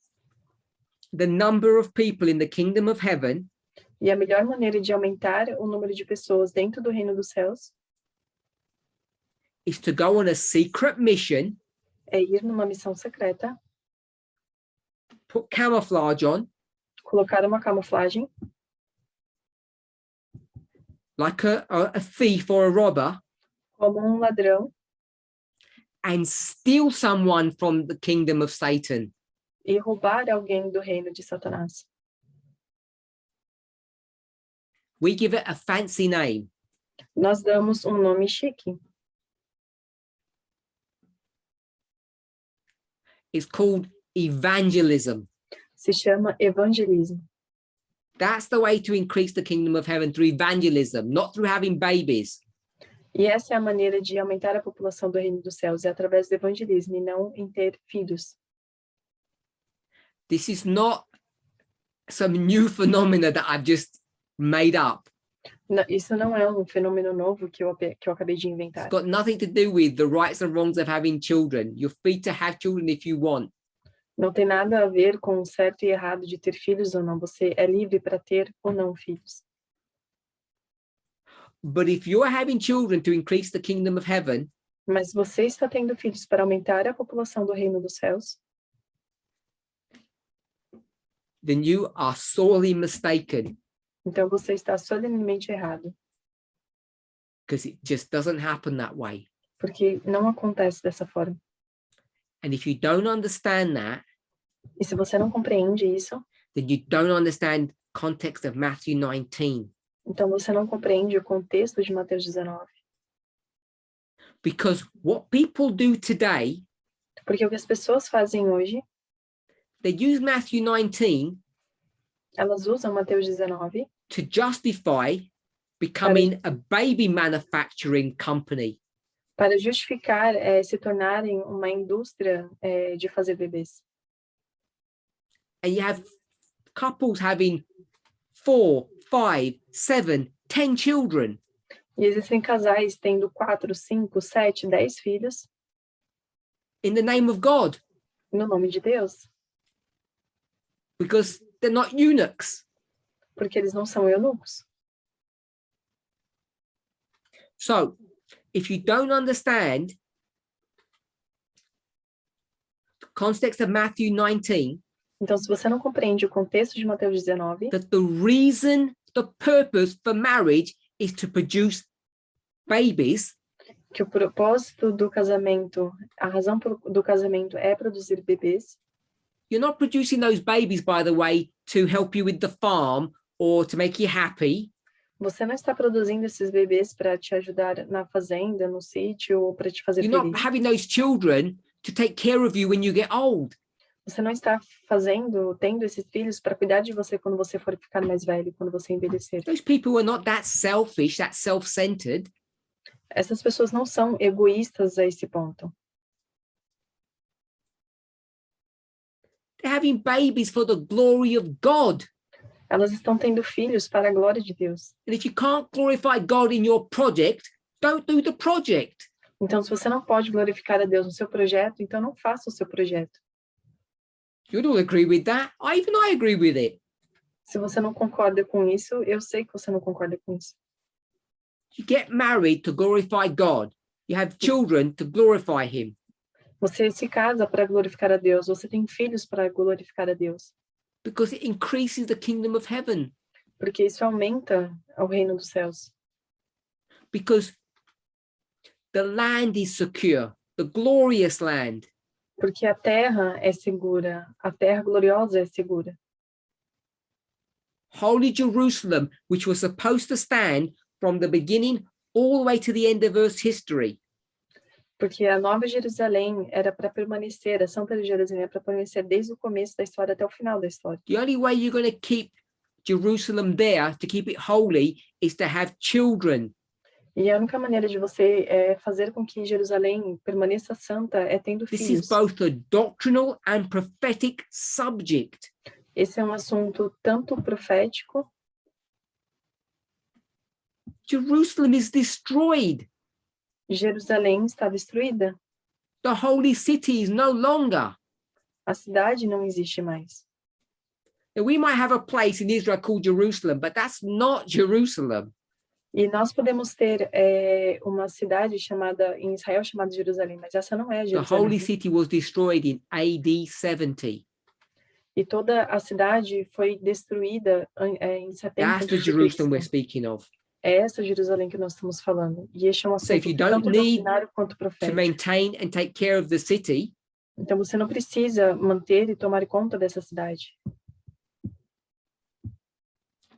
[SPEAKER 1] the number of people in the kingdom of heaven
[SPEAKER 2] E a melhor maneira de aumentar o número de pessoas dentro do reino dos céus
[SPEAKER 1] is to go on a secret mission,
[SPEAKER 2] é ir numa missão secreta,
[SPEAKER 1] put camouflage on,
[SPEAKER 2] colocar uma camuflagem,
[SPEAKER 1] like a thief or a robber,
[SPEAKER 2] como um ladrão,
[SPEAKER 1] and steal someone from the kingdom of Satan.
[SPEAKER 2] e roubar alguém do reino de Satanás.
[SPEAKER 1] We give it a fancy name.
[SPEAKER 2] Nós damos um nome chique.
[SPEAKER 1] It's called evangelism.
[SPEAKER 2] Se chama evangelismo.
[SPEAKER 1] That's the way to increase the kingdom of heaven, through evangelism, not through having babies.
[SPEAKER 2] E essa é a maneira de aumentar a população do reino dos céus, é através do evangelismo e não em ter filhos.
[SPEAKER 1] This is not some new phenomena that I've just made up.
[SPEAKER 2] Não, isso não é um fenômeno novo que eu acabei de inventar.
[SPEAKER 1] It's got nothing to do with the rights and wrongs of having children. You're free to have children if you want.
[SPEAKER 2] Não tem nada a ver com o certo e errado de ter filhos ou não. Você é livre para ter ou não filhos.
[SPEAKER 1] But if you're having children to increase the kingdom of heaven,
[SPEAKER 2] Mas você está tendo filhos para aumentar a população do reino dos céus,
[SPEAKER 1] then you are sorely mistaken,
[SPEAKER 2] então você está solenemente errado.
[SPEAKER 1] because it just doesn't happen that way.
[SPEAKER 2] Porque não acontece dessa forma.
[SPEAKER 1] And if you don't understand that,
[SPEAKER 2] E se você não compreende isso,
[SPEAKER 1] then you don't understand context of Matthew 19.
[SPEAKER 2] então você não compreende o contexto de Mateus 19.
[SPEAKER 1] Because what people do today,
[SPEAKER 2] Porque o que as pessoas fazem hoje,
[SPEAKER 1] they use Matthew 19
[SPEAKER 2] elas usam Mateus 19
[SPEAKER 1] to justify becoming a baby manufacturing company.
[SPEAKER 2] para justificar se tornarem uma indústria de fazer bebês.
[SPEAKER 1] And you have couples having 4, 5, 7, 10 children.
[SPEAKER 2] E existem casais tendo 4, 5, 7, 10 filhos
[SPEAKER 1] In the name of God,
[SPEAKER 2] no nome de Deus,
[SPEAKER 1] because they're not eunuchs.
[SPEAKER 2] porque eles não são eunucos.
[SPEAKER 1] So, if you don't understand the context of Matthew 19,
[SPEAKER 2] Então, se você não compreende o contexto de Mateus 19,
[SPEAKER 1] that the reason, the purpose for marriage is to produce babies,
[SPEAKER 2] que o propósito do casamento, a razão do casamento é produzir bebês,
[SPEAKER 1] you're not producing those babies, by the way, to help you with the farm or to make you happy.
[SPEAKER 2] você não está produzindo esses bebês para te ajudar na fazenda, no sítio, ou para te fazer
[SPEAKER 1] You're not
[SPEAKER 2] feliz.
[SPEAKER 1] having those children to take care of you when you get old.
[SPEAKER 2] Você não está tendo esses filhos para cuidar de você quando você for ficar mais velho, quando você envelhecer.
[SPEAKER 1] Those people are not that selfish, that self-centered.
[SPEAKER 2] Essas pessoas não são egoístas a esse ponto.
[SPEAKER 1] They're having babies for the glory of God.
[SPEAKER 2] Elas estão tendo filhos para a glória de Deus.
[SPEAKER 1] And if you can't glorify God in your project, don't do the project.
[SPEAKER 2] Então, se você não pode glorificar a Deus no seu projeto, então não faça o seu projeto.
[SPEAKER 1] You'd all agree with that. Even I agree with it.
[SPEAKER 2] Se você não concorda com isso, eu sei que você não concorda com isso.
[SPEAKER 1] You get married to glorify God. You have children to glorify Him.
[SPEAKER 2] Você se casa para glorificar a Deus, você tem filhos para glorificar a Deus.
[SPEAKER 1] Because it increases the kingdom of heaven.
[SPEAKER 2] Porque isso aumenta o reino dos céus.
[SPEAKER 1] Because the land is secure, the glorious land.
[SPEAKER 2] Porque a terra é segura, a terra gloriosa é segura.
[SPEAKER 1] Holy Jerusalem, which was supposed to stand from the beginning all the way to the end of Earth's history.
[SPEAKER 2] Porque a Nova Jerusalém era para permanecer, a Santa Jerusalém era para permanecer desde o começo da história até o final da história.
[SPEAKER 1] The only way you're going to keep Jerusalem there, to keep it holy, is to have children.
[SPEAKER 2] E a única maneira de você fazer com que Jerusalém permaneça santa é tendo
[SPEAKER 1] This
[SPEAKER 2] filhos.
[SPEAKER 1] is both a doctrinal and prophetic subject.
[SPEAKER 2] Esse é um assunto tanto profético.
[SPEAKER 1] Jerusalem is destroyed.
[SPEAKER 2] Jerusalém está destruída.
[SPEAKER 1] The holy city is no longer.
[SPEAKER 2] A cidade não existe mais.
[SPEAKER 1] Now, we might have a place in Israel called Jerusalem, but that's not Jerusalem.
[SPEAKER 2] E nós podemos ter uma cidade em Israel chamada Jerusalém, mas essa não é
[SPEAKER 1] The
[SPEAKER 2] Jerusalém.
[SPEAKER 1] holy city was destroyed in AD 70.
[SPEAKER 2] E toda a cidade foi destruída em 70
[SPEAKER 1] That's the
[SPEAKER 2] a.C.
[SPEAKER 1] Jerusalem we're speaking of.
[SPEAKER 2] É essa Jerusalém que nós estamos falando. E este é um
[SPEAKER 1] So if
[SPEAKER 2] assunto
[SPEAKER 1] you don't
[SPEAKER 2] tanto
[SPEAKER 1] need
[SPEAKER 2] doutrinário quanto
[SPEAKER 1] To
[SPEAKER 2] profético.
[SPEAKER 1] maintain and take care of the city,
[SPEAKER 2] Então você não precisa manter e tomar conta dessa cidade.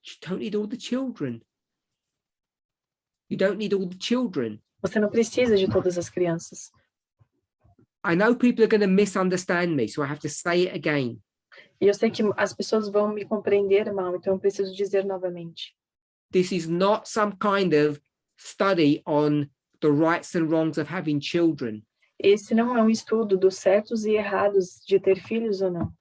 [SPEAKER 1] you don't need all the children. You don't need all the children.
[SPEAKER 2] Você não precisa de todas as crianças.
[SPEAKER 1] I know people are going to misunderstand me, so I have to say it again.
[SPEAKER 2] E eu sei que as pessoas vão me compreender mal, então eu preciso dizer novamente.
[SPEAKER 1] This is not some kind of study on the rights and wrongs of having children.
[SPEAKER 2] Esse não é um estudo dos certos e errados de ter filhos ou não.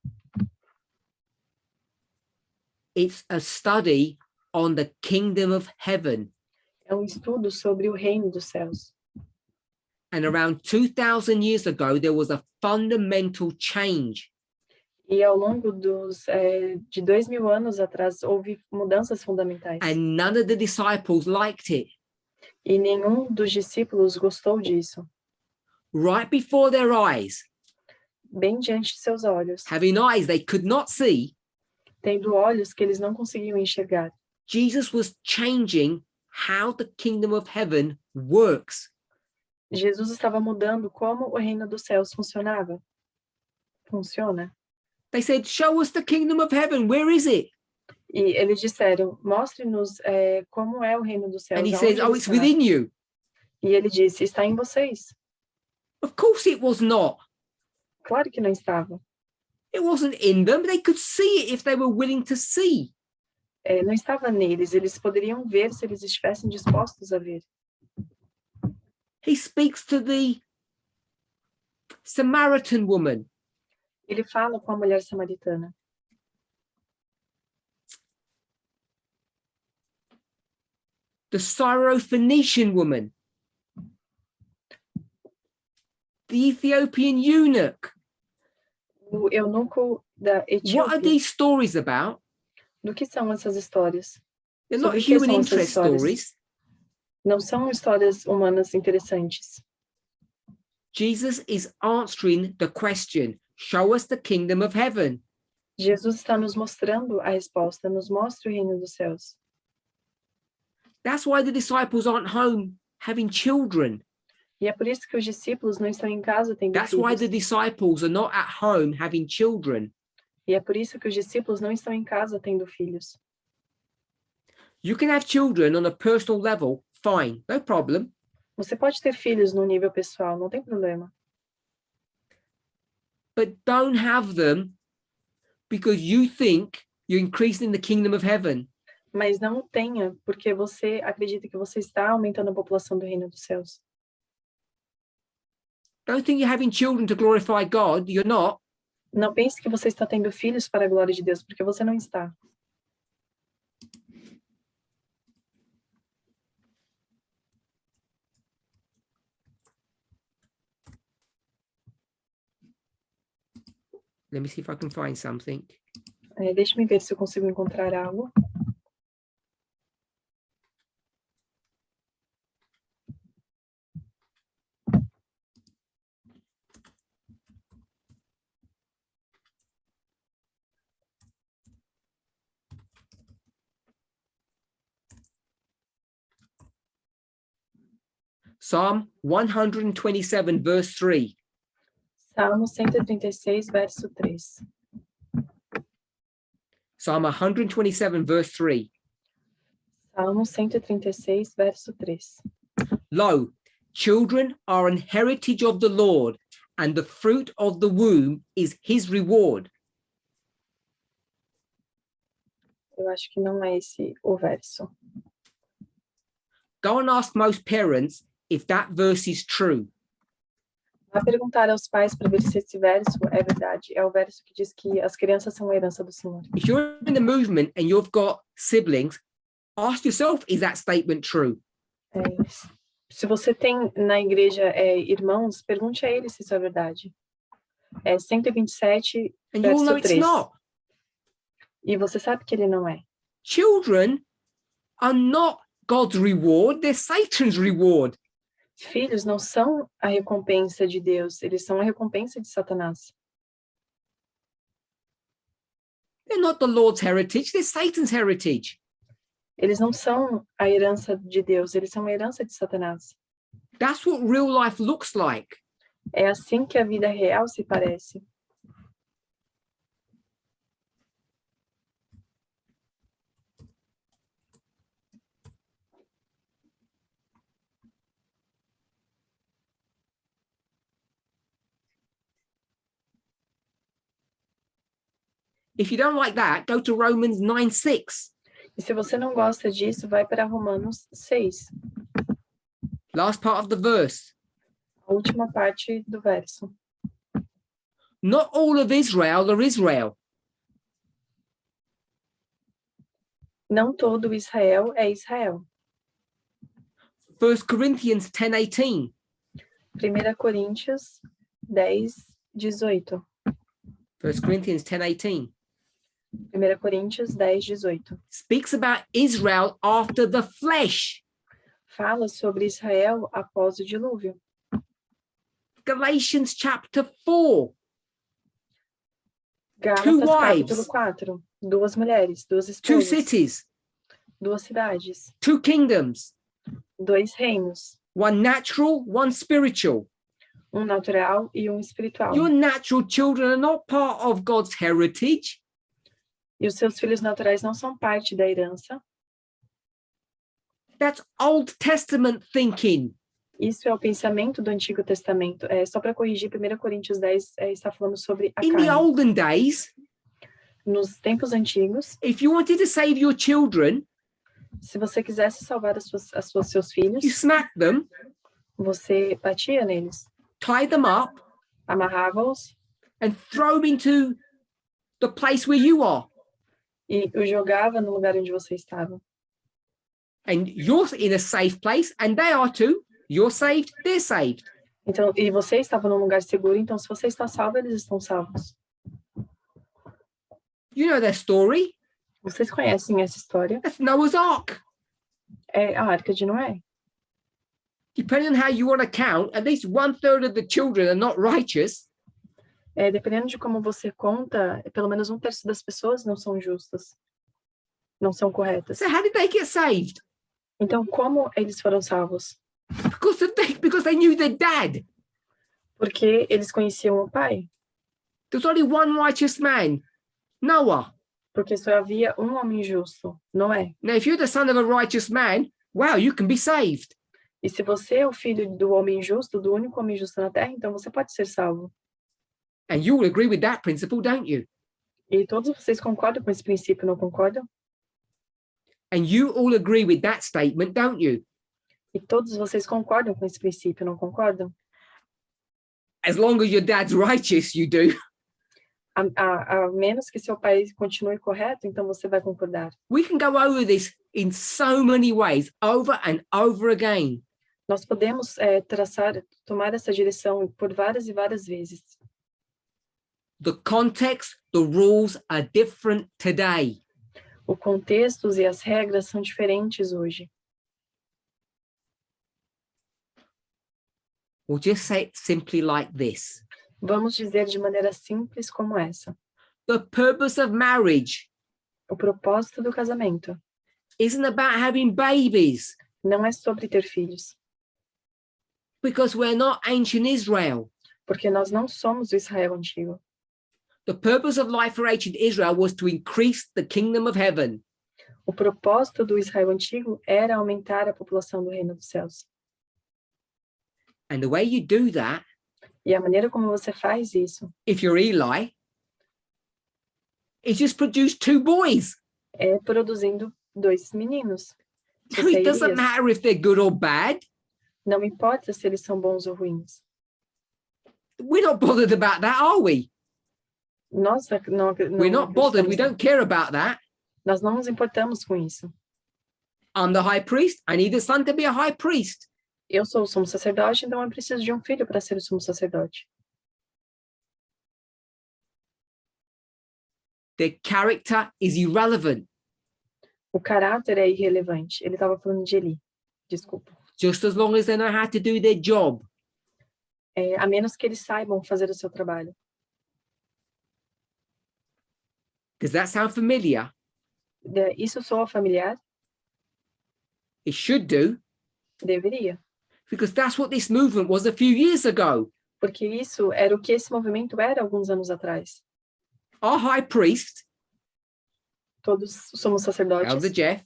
[SPEAKER 1] It's a study on the kingdom of heaven.
[SPEAKER 2] É um estudo sobre o reino dos céus.
[SPEAKER 1] And around 2,000 years ago, there was a fundamental change.
[SPEAKER 2] E ao longo de 2000 anos atrás, houve mudanças fundamentais.
[SPEAKER 1] And none of the disciples liked it.
[SPEAKER 2] E nenhum dos discípulos gostou disso.
[SPEAKER 1] Right before their eyes,
[SPEAKER 2] Bem diante de seus olhos,
[SPEAKER 1] having eyes they could not see,
[SPEAKER 2] tendo olhos que eles não conseguiam enxergar.
[SPEAKER 1] Jesus was changing how the kingdom of heaven works.
[SPEAKER 2] Jesus estava mudando como o reino dos céus funciona.
[SPEAKER 1] They said, show us the kingdom of heaven. Where is it?
[SPEAKER 2] E eles disseram, mostre-nos como é o reino dos céus.
[SPEAKER 1] And he
[SPEAKER 2] Aonde
[SPEAKER 1] says, oh,
[SPEAKER 2] ele
[SPEAKER 1] it's
[SPEAKER 2] está.
[SPEAKER 1] within you.
[SPEAKER 2] E ele disse, está em vocês.
[SPEAKER 1] Of course it was not.
[SPEAKER 2] Claro que não estava.
[SPEAKER 1] It wasn't in them. They could see it if they were willing to see.
[SPEAKER 2] Não estava neles. Eles poderiam ver se eles estivessem dispostos a ver.
[SPEAKER 1] He speaks to the Samaritan woman.
[SPEAKER 2] Ele fala com a mulher samaritana.
[SPEAKER 1] The Syrophoenician woman. The Ethiopian eunuch.
[SPEAKER 2] O eunuco da
[SPEAKER 1] What are
[SPEAKER 2] Etiópia.
[SPEAKER 1] these stories about?
[SPEAKER 2] Do que são essas histórias?
[SPEAKER 1] They're not
[SPEAKER 2] Sobre o que
[SPEAKER 1] human
[SPEAKER 2] são essas
[SPEAKER 1] interest
[SPEAKER 2] histórias?
[SPEAKER 1] stories.
[SPEAKER 2] Não são histórias humanas interessantes.
[SPEAKER 1] Jesus is answering the question, show us the kingdom of heaven.
[SPEAKER 2] Jesus está nos mostrando a resposta, nos mostra o reino dos céus.
[SPEAKER 1] That's why the disciples aren't home having children.
[SPEAKER 2] E é por isso que os discípulos não estão em casa tendo
[SPEAKER 1] That's why
[SPEAKER 2] filhos.
[SPEAKER 1] the disciples are not at home having children.
[SPEAKER 2] E é por isso que os discípulos não estão em casa tendo filhos.
[SPEAKER 1] You can have children on a personal level, fine, no problem.
[SPEAKER 2] Você pode ter filhos no nível pessoal, não tem problema.
[SPEAKER 1] But don't have them because you think you're increasing the kingdom of heaven.
[SPEAKER 2] Mas não tenha, porque você acredita que você está aumentando a população do reino dos céus.
[SPEAKER 1] Don't think you're having children to glorify God. You're not.
[SPEAKER 2] Não pense que você está tendo filhos para a glória de Deus, porque você não está.
[SPEAKER 1] Let me see if I can find something.
[SPEAKER 2] Deixe-me ver se eu consigo encontrar algo.
[SPEAKER 1] Psalm 127, verse 3.
[SPEAKER 2] Salmo 136, verso 3.
[SPEAKER 1] Psalm 127, verse 3.
[SPEAKER 2] Salmo 136, verso 3.
[SPEAKER 1] Lo, children are an heritage of the Lord, and the fruit of the womb is his reward.
[SPEAKER 2] Eu acho que não é esse o verso.
[SPEAKER 1] Go and ask most parents if that verse is true.
[SPEAKER 2] Vá perguntar aos pais para ver se esse verso é verdade. É o verso que diz que as crianças são a herança do Senhor.
[SPEAKER 1] If you're in the movement and you've got siblings, ask yourself, is that statement true?
[SPEAKER 2] Se você tem na igreja irmãos, pergunte a eles se isso é verdade. 127,
[SPEAKER 1] And you all know
[SPEAKER 2] verso
[SPEAKER 1] it's
[SPEAKER 2] 3.
[SPEAKER 1] not.
[SPEAKER 2] E você sabe que ele não é.
[SPEAKER 1] Children are not God's reward, they're Satan's reward.
[SPEAKER 2] Filhos não são a recompensa de Deus, eles são a recompensa de Satanás.
[SPEAKER 1] They're not the Lord's heritage, they're Satan's heritage.
[SPEAKER 2] Eles não são a herança de Deus, eles são a herança de Satanás.
[SPEAKER 1] That's what real life looks like.
[SPEAKER 2] É assim que a vida real se parece.
[SPEAKER 1] If you don't like that, go to Romans 9:6.
[SPEAKER 2] E se você não gosta disso, vai para Romanos 6,
[SPEAKER 1] Last part of the verse.
[SPEAKER 2] a última parte do verso.
[SPEAKER 1] Not all of Israel are Israel.
[SPEAKER 2] Não todo Israel é Israel.
[SPEAKER 1] 1 Corinthians 10:18.
[SPEAKER 2] 1 Coríntios 10, 18.
[SPEAKER 1] 1 Corinthians 10:18.
[SPEAKER 2] 1 Coríntios 10, 18.
[SPEAKER 1] Speaks about Israel after the flesh.
[SPEAKER 2] Fala sobre Israel após o dilúvio.
[SPEAKER 1] Galatians chapter 4.
[SPEAKER 2] Gálatas
[SPEAKER 1] wives.
[SPEAKER 2] capítulo 4. 2 mulheres, 2
[SPEAKER 1] 2
[SPEAKER 2] esposas,
[SPEAKER 1] cities,
[SPEAKER 2] 2 cidades,
[SPEAKER 1] 2 kingdoms,
[SPEAKER 2] 2 reinos.
[SPEAKER 1] 1 natural, 1 spiritual.
[SPEAKER 2] um natural e um espiritual.
[SPEAKER 1] Your natural children are not part of God's heritage.
[SPEAKER 2] E os seus filhos naturais não são parte da herança.
[SPEAKER 1] That's Old Testament thinking.
[SPEAKER 2] Isso é o pensamento do Antigo Testamento. Só para corrigir, 1 Coríntios 10 está falando sobre a
[SPEAKER 1] In the
[SPEAKER 2] carne.
[SPEAKER 1] olden days,
[SPEAKER 2] Nos tempos antigos,
[SPEAKER 1] if you wanted to save your children,
[SPEAKER 2] se você quisesse salvar seus filhos,
[SPEAKER 1] you smacked them,
[SPEAKER 2] você batia neles,
[SPEAKER 1] tied them up,
[SPEAKER 2] amarrava-os
[SPEAKER 1] and throw them into the place where you are.
[SPEAKER 2] e os jogava no lugar onde você estava.
[SPEAKER 1] And you're in a safe place, and they are too. You're saved, they're saved.
[SPEAKER 2] Então, e você estava num lugar seguro, então se você está salvo, eles estão salvos.
[SPEAKER 1] You know their story.
[SPEAKER 2] Vocês conhecem essa história?
[SPEAKER 1] That's Noah's Ark.
[SPEAKER 2] É a Arca de Noé.
[SPEAKER 1] Depending on how you want to count, at least 1/3 of the children are not righteous.
[SPEAKER 2] Dependendo de como você conta, pelo menos 1/3 das pessoas não são justas. Não são corretas.
[SPEAKER 1] So how did they get saved?
[SPEAKER 2] Então, como eles foram salvos?
[SPEAKER 1] Because they knew their dad.
[SPEAKER 2] Porque eles conheciam o pai.
[SPEAKER 1] There's only one righteous man, Noah.
[SPEAKER 2] Porque só havia um homem justo, Noé.
[SPEAKER 1] Now, if you're the son of a righteous man, wow, you can be saved.
[SPEAKER 2] E se você é o filho do homem justo, do único homem justo na terra, então você pode ser salvo.
[SPEAKER 1] And you will agree with that principle, don't you?
[SPEAKER 2] E todos vocês concordam com esse princípio, não concordam?
[SPEAKER 1] And you all agree with that statement, don't you?
[SPEAKER 2] E todos vocês concordam com esse princípio, não concordam?
[SPEAKER 1] As long as your dad's righteous, you do.
[SPEAKER 2] A menos que seu pai continue correto, então você vai concordar.
[SPEAKER 1] We can go over this in so many ways, over and over again.
[SPEAKER 2] Nós podemos tomar essa direção por várias e várias vezes.
[SPEAKER 1] The context, the rules are different today.
[SPEAKER 2] O contexto e as regras são diferentes hoje.
[SPEAKER 1] We'll just say it simply like this.
[SPEAKER 2] Vamos dizer de maneira simples como essa.
[SPEAKER 1] The purpose of marriage
[SPEAKER 2] O propósito do casamento
[SPEAKER 1] isn't about having babies,
[SPEAKER 2] não é sobre ter filhos,
[SPEAKER 1] because we're not ancient Israel.
[SPEAKER 2] porque nós não somos o Israel antigo.
[SPEAKER 1] The purpose of life for ancient Israel was to increase the kingdom of heaven.
[SPEAKER 2] O propósito do Israel antigo era aumentar a população do reino dos céus.
[SPEAKER 1] And the way you do that,
[SPEAKER 2] E a maneira como você faz isso
[SPEAKER 1] if you're Eli, is just produce 2 boys.
[SPEAKER 2] é produzindo 2 meninos. Se você é
[SPEAKER 1] It doesn't
[SPEAKER 2] Elias,
[SPEAKER 1] matter if they're good or bad.
[SPEAKER 2] não importa se eles são bons ou ruins.
[SPEAKER 1] We're not bothered about that, are we?
[SPEAKER 2] Nós não
[SPEAKER 1] We're not bothered. We
[SPEAKER 2] acreditamos-
[SPEAKER 1] don't care about that.
[SPEAKER 2] Nós não nos importamos com isso.
[SPEAKER 1] I'm the high priest. I need a son to be a high priest.
[SPEAKER 2] Eu sou o sumo sacerdote, então eu preciso de um filho para ser o sumo sacerdote.
[SPEAKER 1] Their character is irrelevant.
[SPEAKER 2] O caráter é irrelevante. Ele estava falando de Eli. Desculpa.
[SPEAKER 1] Just as long as they know how to do their job.
[SPEAKER 2] A menos que eles saibam fazer o seu trabalho.
[SPEAKER 1] Does that sound familiar?
[SPEAKER 2] Isso soa familiar?
[SPEAKER 1] It should do,
[SPEAKER 2] Deveria.
[SPEAKER 1] because that's what this movement was a few years ago.
[SPEAKER 2] Porque isso era o que esse movimento era alguns anos atrás.
[SPEAKER 1] Our high priest,
[SPEAKER 2] Todos somos sacerdotes.
[SPEAKER 1] Elder Jeff,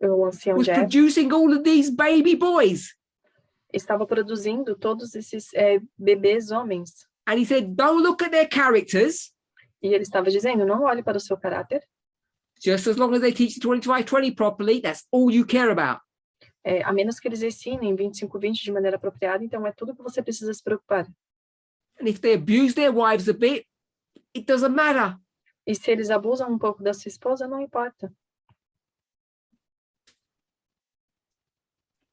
[SPEAKER 2] O ancião
[SPEAKER 1] was
[SPEAKER 2] Jeff
[SPEAKER 1] producing all of these baby boys.
[SPEAKER 2] estava produzindo todos esses bebês homens.
[SPEAKER 1] And he said, don't look at their characters,
[SPEAKER 2] E ele estava dizendo, não olhe para o seu caráter.
[SPEAKER 1] just as long as they teach 25-20 properly, that's all you care about.
[SPEAKER 2] A menos que eles ensinem 25-20 de maneira apropriada, então é tudo que você precisa se preocupar.
[SPEAKER 1] And if they abuse their wives a bit, it doesn't matter.
[SPEAKER 2] E se eles abusam um pouco da sua esposa, não importa.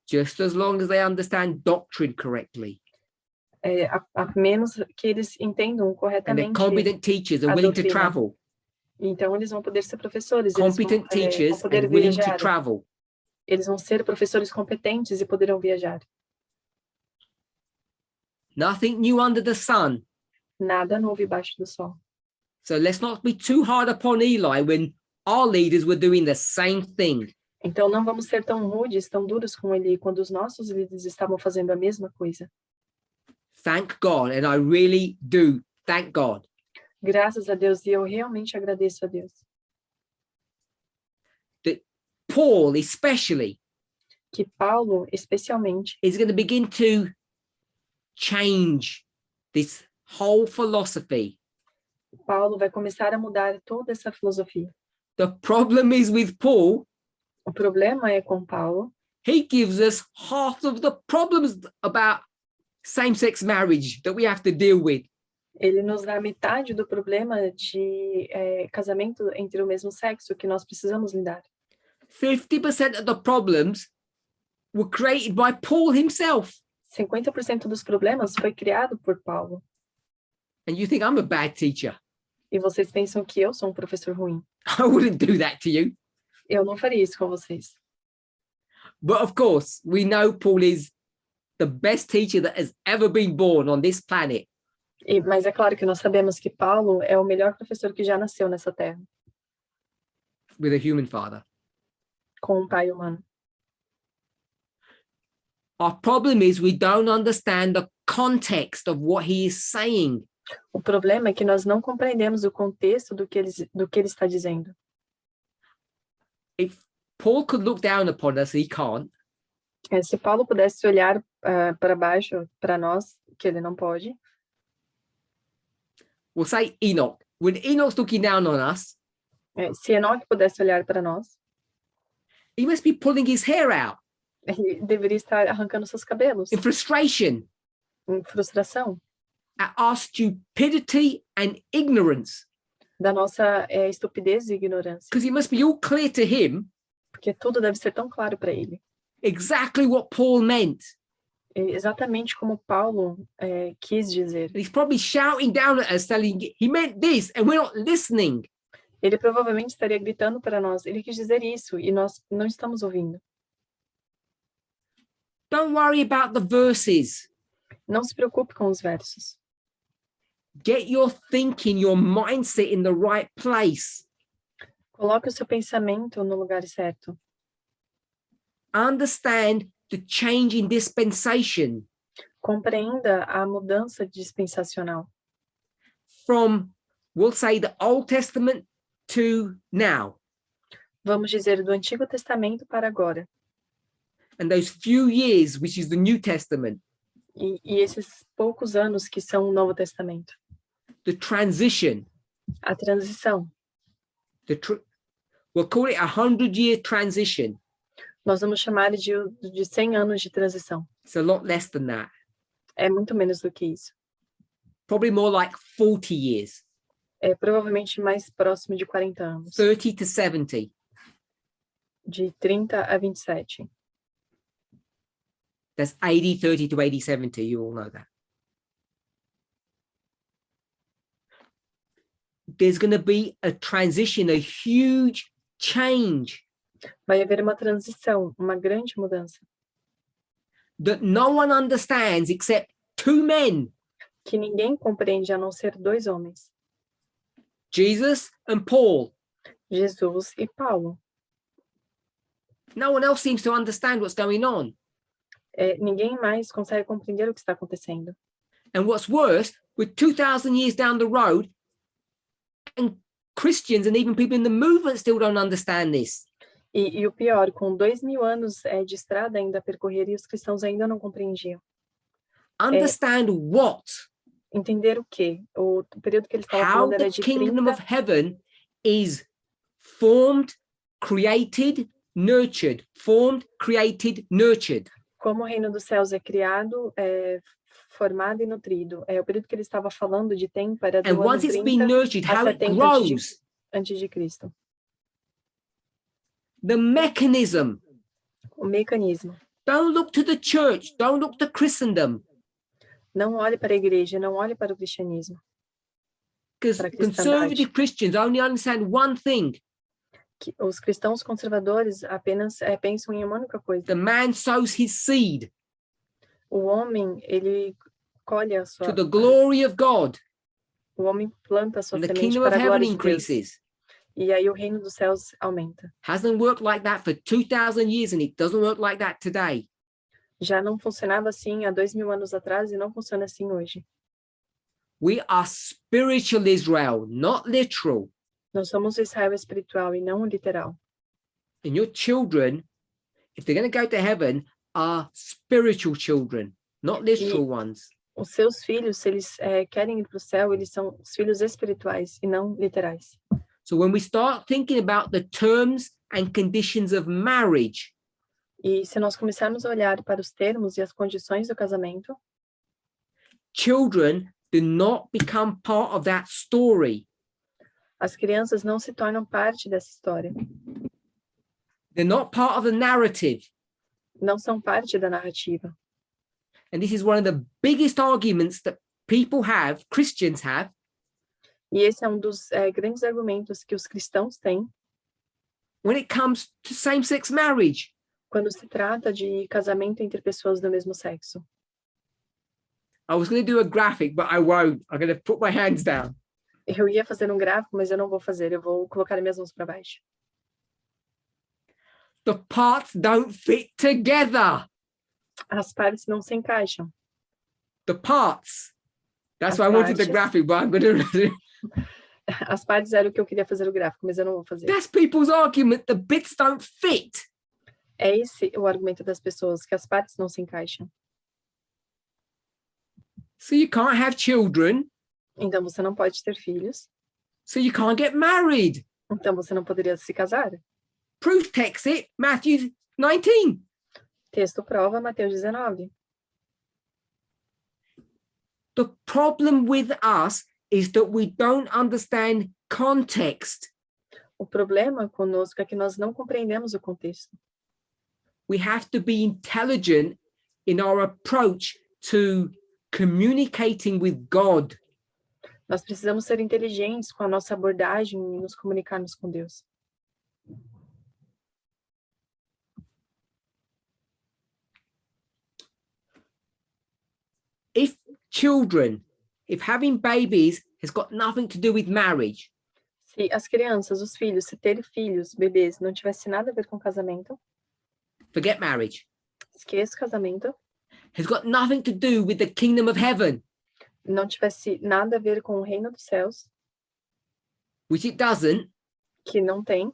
[SPEAKER 1] Just as long as they understand doctrine correctly.
[SPEAKER 2] A menos que eles entendam
[SPEAKER 1] And they're
[SPEAKER 2] corretamente.
[SPEAKER 1] competent teachers are
[SPEAKER 2] a
[SPEAKER 1] willing to
[SPEAKER 2] doutrina.
[SPEAKER 1] travel.
[SPEAKER 2] Então eles vão poder ser professores.
[SPEAKER 1] Competent
[SPEAKER 2] Eles vão
[SPEAKER 1] teachers
[SPEAKER 2] poder
[SPEAKER 1] and willing to
[SPEAKER 2] viajar.
[SPEAKER 1] travel.
[SPEAKER 2] Eles vão ser professores competentes e poderão viajar.
[SPEAKER 1] Nothing new under the sun.
[SPEAKER 2] Nada novo embaixo do sol.
[SPEAKER 1] So let's not be too hard upon Eli when our leaders were doing the same thing.
[SPEAKER 2] Então não vamos ser tão rudes, tão duros com ele quando os nossos líderes estavam fazendo a mesma coisa.
[SPEAKER 1] Thank God, and I really do thank God.
[SPEAKER 2] Graças a Deus, e eu realmente agradeço a Deus.
[SPEAKER 1] That Paul, especially,
[SPEAKER 2] Que Paulo, especialmente,
[SPEAKER 1] is going to begin to change this whole philosophy.
[SPEAKER 2] Paulo vai começar a mudar toda essa filosofia.
[SPEAKER 1] The problem is with Paul,
[SPEAKER 2] O problema é com Paulo,
[SPEAKER 1] he gives us half of the problems about same-sex marriage that we have to deal with.
[SPEAKER 2] ele nos dá metade do problema de casamento entre o mesmo sexo que nós precisamos lidar.
[SPEAKER 1] 50% of the problems were created by Paul himself.
[SPEAKER 2] 50% dos problemas foi criado por Paulo.
[SPEAKER 1] And you think I'm a bad teacher.
[SPEAKER 2] E vocês pensam que eu sou um professor ruim.
[SPEAKER 1] I wouldn't do that to you.
[SPEAKER 2] Eu não faria isso com vocês.
[SPEAKER 1] But of course, we know Paul is the best teacher that has ever been born on this planet.
[SPEAKER 2] Mas é claro que nós sabemos que Paulo é o melhor professor que já nasceu nessa terra.
[SPEAKER 1] With a human father.
[SPEAKER 2] Com um pai humano.
[SPEAKER 1] Our problem is we don't understand the context of what he is saying.
[SPEAKER 2] O problema é que nós não compreendemos o contexto do que ele está dizendo.
[SPEAKER 1] If Paul could look down upon us, he can't.
[SPEAKER 2] Se Paulo pudesse olhar para baixo, para nós, que ele não pode.
[SPEAKER 1] We'll say Enoch. When Enoch's looking down on us,
[SPEAKER 2] Se Enoque pudesse olhar para nós,
[SPEAKER 1] he must be pulling his hair out
[SPEAKER 2] ele deveria estar arrancando seus cabelos,
[SPEAKER 1] in frustration
[SPEAKER 2] em frustração,
[SPEAKER 1] at our stupidity and ignorance.
[SPEAKER 2] da nossa estupidez e ignorância.
[SPEAKER 1] Because it must be all clear to him
[SPEAKER 2] Porque tudo deve ser tão claro para ele.
[SPEAKER 1] exactly what Paul meant.
[SPEAKER 2] Exatamente como Paulo quis dizer.
[SPEAKER 1] And he's probably shouting down at us, telling he meant this, and we're not listening.
[SPEAKER 2] Ele provavelmente estaria gritando para nós, ele quis dizer isso, e nós não estamos ouvindo.
[SPEAKER 1] Don't worry about the verses.
[SPEAKER 2] Não se preocupe com os versos.
[SPEAKER 1] Get your thinking, your mindset in the right place.
[SPEAKER 2] Coloque o seu pensamento no lugar certo.
[SPEAKER 1] Understand the change in dispensation
[SPEAKER 2] Compreenda a mudança dispensacional.
[SPEAKER 1] from, we'll say, the Old Testament to now.
[SPEAKER 2] Vamos dizer, do Antigo Testamento para agora.
[SPEAKER 1] And those few years, which is the New Testament,
[SPEAKER 2] E esses poucos anos que são o Novo Testamento.
[SPEAKER 1] the transition,
[SPEAKER 2] A transição.
[SPEAKER 1] we'll call it 100-year transition.
[SPEAKER 2] Nós vamos chamar de 100 anos de transição.
[SPEAKER 1] It's a lot less than that.
[SPEAKER 2] É muito menos do que isso.
[SPEAKER 1] Probably more like 40 years,
[SPEAKER 2] É provavelmente mais próximo de 40 anos.
[SPEAKER 1] 30 to 70.
[SPEAKER 2] De 30 a 27.
[SPEAKER 1] That's 80, 30 to 80, 70. You all know that. There's going to be a transition, a huge change
[SPEAKER 2] Vai haver uma transição, uma grande mudança.
[SPEAKER 1] that no one understands except two men,
[SPEAKER 2] Que ninguém compreende a não ser dois homens.
[SPEAKER 1] Jesus and Paul.
[SPEAKER 2] Jesus e Paulo.
[SPEAKER 1] No one else seems to understand what's going on.
[SPEAKER 2] Ninguém mais consegue compreender o que está acontecendo.
[SPEAKER 1] And what's worse, we're 2,000 years down the road, and Christians and even people in the movement still don't understand this.
[SPEAKER 2] E o pior, com 2000 anos de estrada ainda a percorrer, e os cristãos ainda não compreendiam.
[SPEAKER 1] Understand what?
[SPEAKER 2] Entender o quê? O período que ele estava
[SPEAKER 1] How
[SPEAKER 2] falando era
[SPEAKER 1] the
[SPEAKER 2] de
[SPEAKER 1] kingdom
[SPEAKER 2] 30,
[SPEAKER 1] of heaven is formed, created, nurtured. Formed, created, nurtured.
[SPEAKER 2] como o reino dos céus é criado, formado e nutrido. O período que ele estava falando de tempo era do
[SPEAKER 1] And
[SPEAKER 2] ano
[SPEAKER 1] once it's been
[SPEAKER 2] 30
[SPEAKER 1] nurtured,
[SPEAKER 2] a
[SPEAKER 1] how it
[SPEAKER 2] 70
[SPEAKER 1] grows.
[SPEAKER 2] antes de Cristo.
[SPEAKER 1] The mechanism.
[SPEAKER 2] O mecanismo.
[SPEAKER 1] Don't look to the church. Don't look to Christendom.
[SPEAKER 2] Não olhe para a igreja, não olhe para o cristianismo.
[SPEAKER 1] Because
[SPEAKER 2] Para a cristandade.
[SPEAKER 1] conservative Christians only understand one thing.
[SPEAKER 2] Os cristãos conservadores apenas pensam em uma única coisa.
[SPEAKER 1] The man sows his seed
[SPEAKER 2] O homem, ele colhe a sua...
[SPEAKER 1] to the glory of God.
[SPEAKER 2] O homem planta a sua
[SPEAKER 1] And the
[SPEAKER 2] semente
[SPEAKER 1] kingdom of
[SPEAKER 2] para a
[SPEAKER 1] heaven
[SPEAKER 2] glória de Deus.
[SPEAKER 1] increases.
[SPEAKER 2] E aí o reino dos céus aumenta.
[SPEAKER 1] Hasn't worked like that for 2,000 years, and it doesn't work like that today.
[SPEAKER 2] Já não funcionava assim há 2000 anos atrás e não funciona assim hoje.
[SPEAKER 1] We are spiritual Israel, not literal.
[SPEAKER 2] Nós somos Israel espiritual e não literal.
[SPEAKER 1] And your children, if they're going to go to heaven, are spiritual children, not literal ones.
[SPEAKER 2] Os seus filhos, se eles querem ir para o céu, eles são os filhos espirituais e não literais.
[SPEAKER 1] So when we start thinking about the terms and conditions of marriage,
[SPEAKER 2] E se nós começarmos a olhar para os termos e as condições do casamento,
[SPEAKER 1] children do not become part of that story.
[SPEAKER 2] as crianças não se tornam parte dessa história.
[SPEAKER 1] They're not part of the narrative.
[SPEAKER 2] Não são parte da narrativa.
[SPEAKER 1] And this is one of the biggest arguments that people have, Christians have,
[SPEAKER 2] E esse é um dos grandes argumentos que os cristãos têm
[SPEAKER 1] when it comes to same-sex marriage.
[SPEAKER 2] quando se trata de casamento entre pessoas do mesmo sexo.
[SPEAKER 1] I was going to do a graphic, but I won't. I'm going to put my hands down.
[SPEAKER 2] Eu ia fazer um gráfico, mas eu não vou fazer. Eu vou colocar minhas mãos para baixo.
[SPEAKER 1] The parts don't fit together.
[SPEAKER 2] As partes não se encaixam.
[SPEAKER 1] The parts. That's
[SPEAKER 2] As
[SPEAKER 1] why I wanted the
[SPEAKER 2] partes.
[SPEAKER 1] graphic, but I'm going to...
[SPEAKER 2] As partes eram o que eu queria fazer o gráfico, mas eu não vou fazer.
[SPEAKER 1] That's people's argument. The bits don't fit.
[SPEAKER 2] É esse o argumento das pessoas, que as partes não se encaixam.
[SPEAKER 1] So you can't have children.
[SPEAKER 2] Então você não pode ter filhos.
[SPEAKER 1] So you can't get married.
[SPEAKER 2] Então você não poderia se casar.
[SPEAKER 1] Proof text it, Matthew 19.
[SPEAKER 2] Texto prova Mateus 19.
[SPEAKER 1] The problem with us is that we don't understand context.
[SPEAKER 2] O problema conosco é que nós não compreendemos o contexto.
[SPEAKER 1] We have to be intelligent in our approach to communicating with God.
[SPEAKER 2] Nós precisamos ser inteligentes com a nossa abordagem e nos comunicarmos com Deus.
[SPEAKER 1] If having babies has got nothing to do with marriage,
[SPEAKER 2] Se as crianças, os filhos, se ter filhos, bebês, não tivesse nada a ver com casamento,
[SPEAKER 1] forget marriage.
[SPEAKER 2] esqueça o casamento,
[SPEAKER 1] Has got nothing to do with the kingdom of heaven,
[SPEAKER 2] não tivesse nada a ver com o reino dos céus,
[SPEAKER 1] which it doesn't,
[SPEAKER 2] que não tem,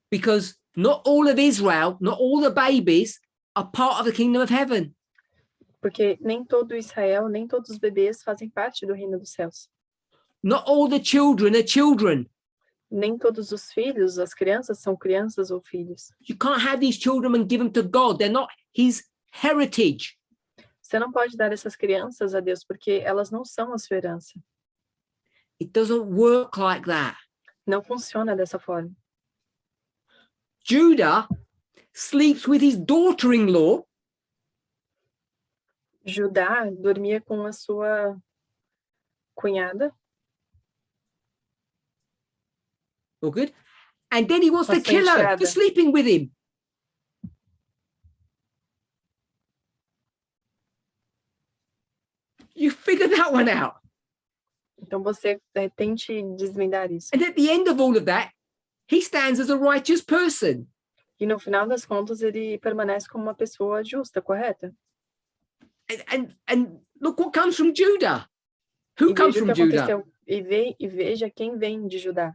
[SPEAKER 1] because not all of Israel, not all the babies are part of the kingdom of heaven.
[SPEAKER 2] porque nem todo Israel, nem todos os bebês fazem parte do reino dos céus.
[SPEAKER 1] Not all the children are children.
[SPEAKER 2] Nem todos os filhos, as crianças, são crianças ou filhos.
[SPEAKER 1] You can't have these children and give them to God. They're not his heritage.
[SPEAKER 2] Você não pode dar essas crianças a Deus, porque elas não são a sua herança.
[SPEAKER 1] It doesn't work like that.
[SPEAKER 2] Não funciona dessa forma.
[SPEAKER 1] Judah sleeps with his daughter-in-law.
[SPEAKER 2] Judá dormia com a sua cunhada.
[SPEAKER 1] All good. And then he wants to
[SPEAKER 2] Nossa
[SPEAKER 1] kill her
[SPEAKER 2] enteada.
[SPEAKER 1] for sleeping with him. You figure that one out.
[SPEAKER 2] Então você tente desvendar isso.
[SPEAKER 1] And at the end of all of that, he stands as a righteous person.
[SPEAKER 2] E no final das contas ele permanece como uma pessoa justa, correta?
[SPEAKER 1] And look what comes from Judah. Who comes
[SPEAKER 2] veja o
[SPEAKER 1] from
[SPEAKER 2] que
[SPEAKER 1] Judah?
[SPEAKER 2] aconteceu. E veja quem vem de Judá.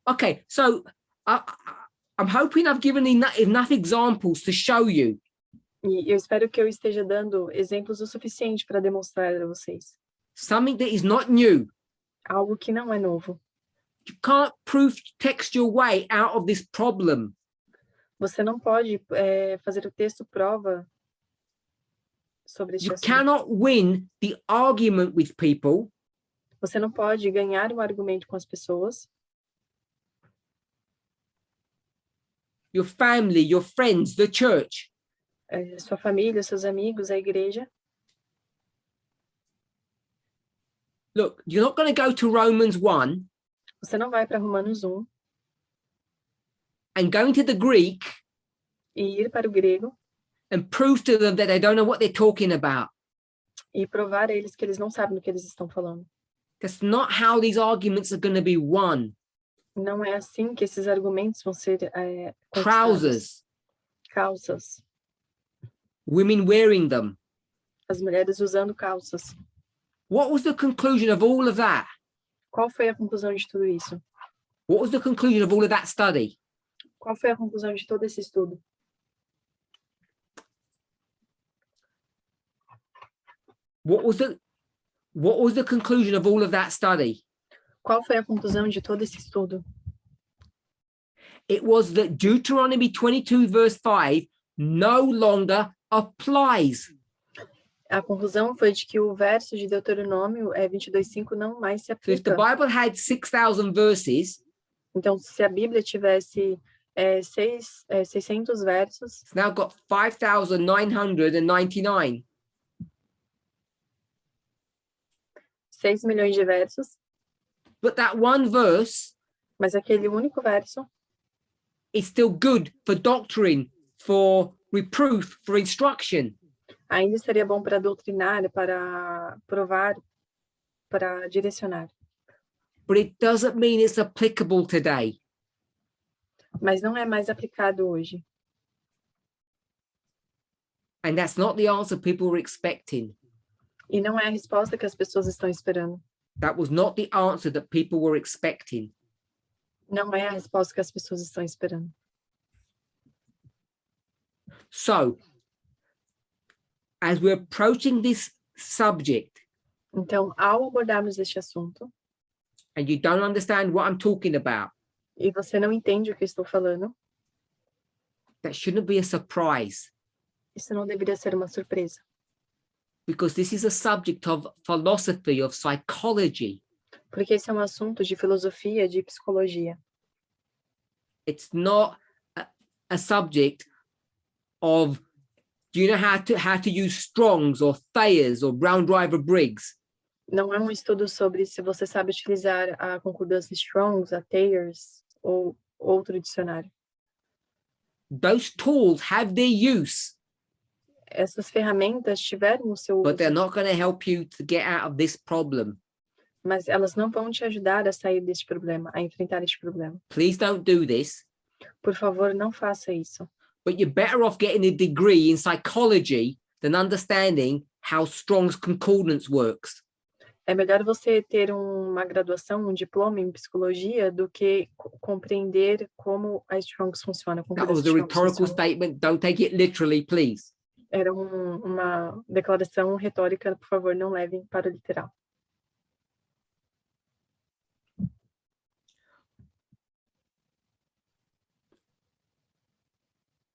[SPEAKER 1] Okay, so I'm hoping I've given enough examples to show you.
[SPEAKER 2] E eu espero que eu esteja dando exemplos o suficiente para demonstrar a vocês.
[SPEAKER 1] Something that is not new.
[SPEAKER 2] Algo que não é novo.
[SPEAKER 1] You can't proof text your way out of this problem.
[SPEAKER 2] Você não pode fazer o texto prova sobre este
[SPEAKER 1] You
[SPEAKER 2] assunto.
[SPEAKER 1] cannot win the argument with people
[SPEAKER 2] Você não pode ganhar um argumento com as pessoas,
[SPEAKER 1] your family, your friends, the church,
[SPEAKER 2] sua família, seus amigos, a igreja.
[SPEAKER 1] look, you're not going to go to Romans 1
[SPEAKER 2] Você não vai para Romanos 1
[SPEAKER 1] and go into the Greek
[SPEAKER 2] e ir para o grego
[SPEAKER 1] and prove to them that they don't know what they're talking about.
[SPEAKER 2] e provar a eles que eles não sabem do que eles estão falando.
[SPEAKER 1] That's not how these arguments are going to be won.
[SPEAKER 2] Não é assim que esses argumentos vão ser conquistados.
[SPEAKER 1] Trousers.
[SPEAKER 2] Calças.
[SPEAKER 1] women wearing them.
[SPEAKER 2] As mulheres usando calças.
[SPEAKER 1] What was the conclusion of all of that?
[SPEAKER 2] Qual foi a conclusão de tudo isso?
[SPEAKER 1] What was the conclusion of all of that study?
[SPEAKER 2] Qual foi a conclusão de todo esse estudo?
[SPEAKER 1] What was the conclusion of all of that study?
[SPEAKER 2] Qual foi a conclusão de todo esse estudo?
[SPEAKER 1] It was that Deuteronomy 22 verse 5 no longer applies.
[SPEAKER 2] A conclusão foi de que o verso de Deuteronômio 22:5 não mais se
[SPEAKER 1] So if the
[SPEAKER 2] aplica.
[SPEAKER 1] Bible had 6,000 verses,
[SPEAKER 2] Então, se a Bíblia tivesse 600 versos,
[SPEAKER 1] it's now got 5,999.
[SPEAKER 2] 6 milhões de versos,
[SPEAKER 1] But that one verse
[SPEAKER 2] mas aquele único verso
[SPEAKER 1] is still good for doctrine, for reproof, for instruction.
[SPEAKER 2] ainda estaria bom para doutrinar, para provar, para direcionar.
[SPEAKER 1] But it doesn't mean it's applicable today.
[SPEAKER 2] Mas não é mais aplicado hoje.
[SPEAKER 1] And that's not the answer people were expecting.
[SPEAKER 2] E não é a resposta que as pessoas estão esperando.
[SPEAKER 1] That was not the answer that people were expecting.
[SPEAKER 2] Não é a resposta que as pessoas estão esperando.
[SPEAKER 1] So, as we're approaching this subject,
[SPEAKER 2] Então, ao abordarmos este assunto,
[SPEAKER 1] and you don't understand what I'm talking about,
[SPEAKER 2] e você não entende o que eu estou falando,
[SPEAKER 1] that shouldn't be a surprise,
[SPEAKER 2] isso não deveria ser uma surpresa.
[SPEAKER 1] because this is a subject of philosophy, of psychology.
[SPEAKER 2] Porque esse é um assunto de filosofia, de psicologia.
[SPEAKER 1] It's not a subject of, do you know how to use Strongs or Thayers or Brown Driver Briggs?
[SPEAKER 2] Não é um estudo sobre se você sabe utilizar a concordância Strong's, a Thayer's ou outro dicionário.
[SPEAKER 1] Those tools have their use,
[SPEAKER 2] Essas ferramentas tiveram o seu
[SPEAKER 1] but
[SPEAKER 2] uso,
[SPEAKER 1] they're not going to help you to get out of this problem.
[SPEAKER 2] mas elas não vão te ajudar a sair deste problema, a enfrentar este problema.
[SPEAKER 1] Please don't do this,
[SPEAKER 2] Por favor, não faça isso.
[SPEAKER 1] but you're better off getting a degree in psychology than understanding how Strong's concordance works.
[SPEAKER 2] É melhor você ter uma graduação, um diploma em psicologia, do que compreender como a Strong's funciona. a
[SPEAKER 1] That
[SPEAKER 2] concordância
[SPEAKER 1] was a
[SPEAKER 2] Strong's
[SPEAKER 1] rhetorical
[SPEAKER 2] funciona.
[SPEAKER 1] statement. Don't take it literally, please.
[SPEAKER 2] Era uma declaração retórica, por favor, não levem para o literal.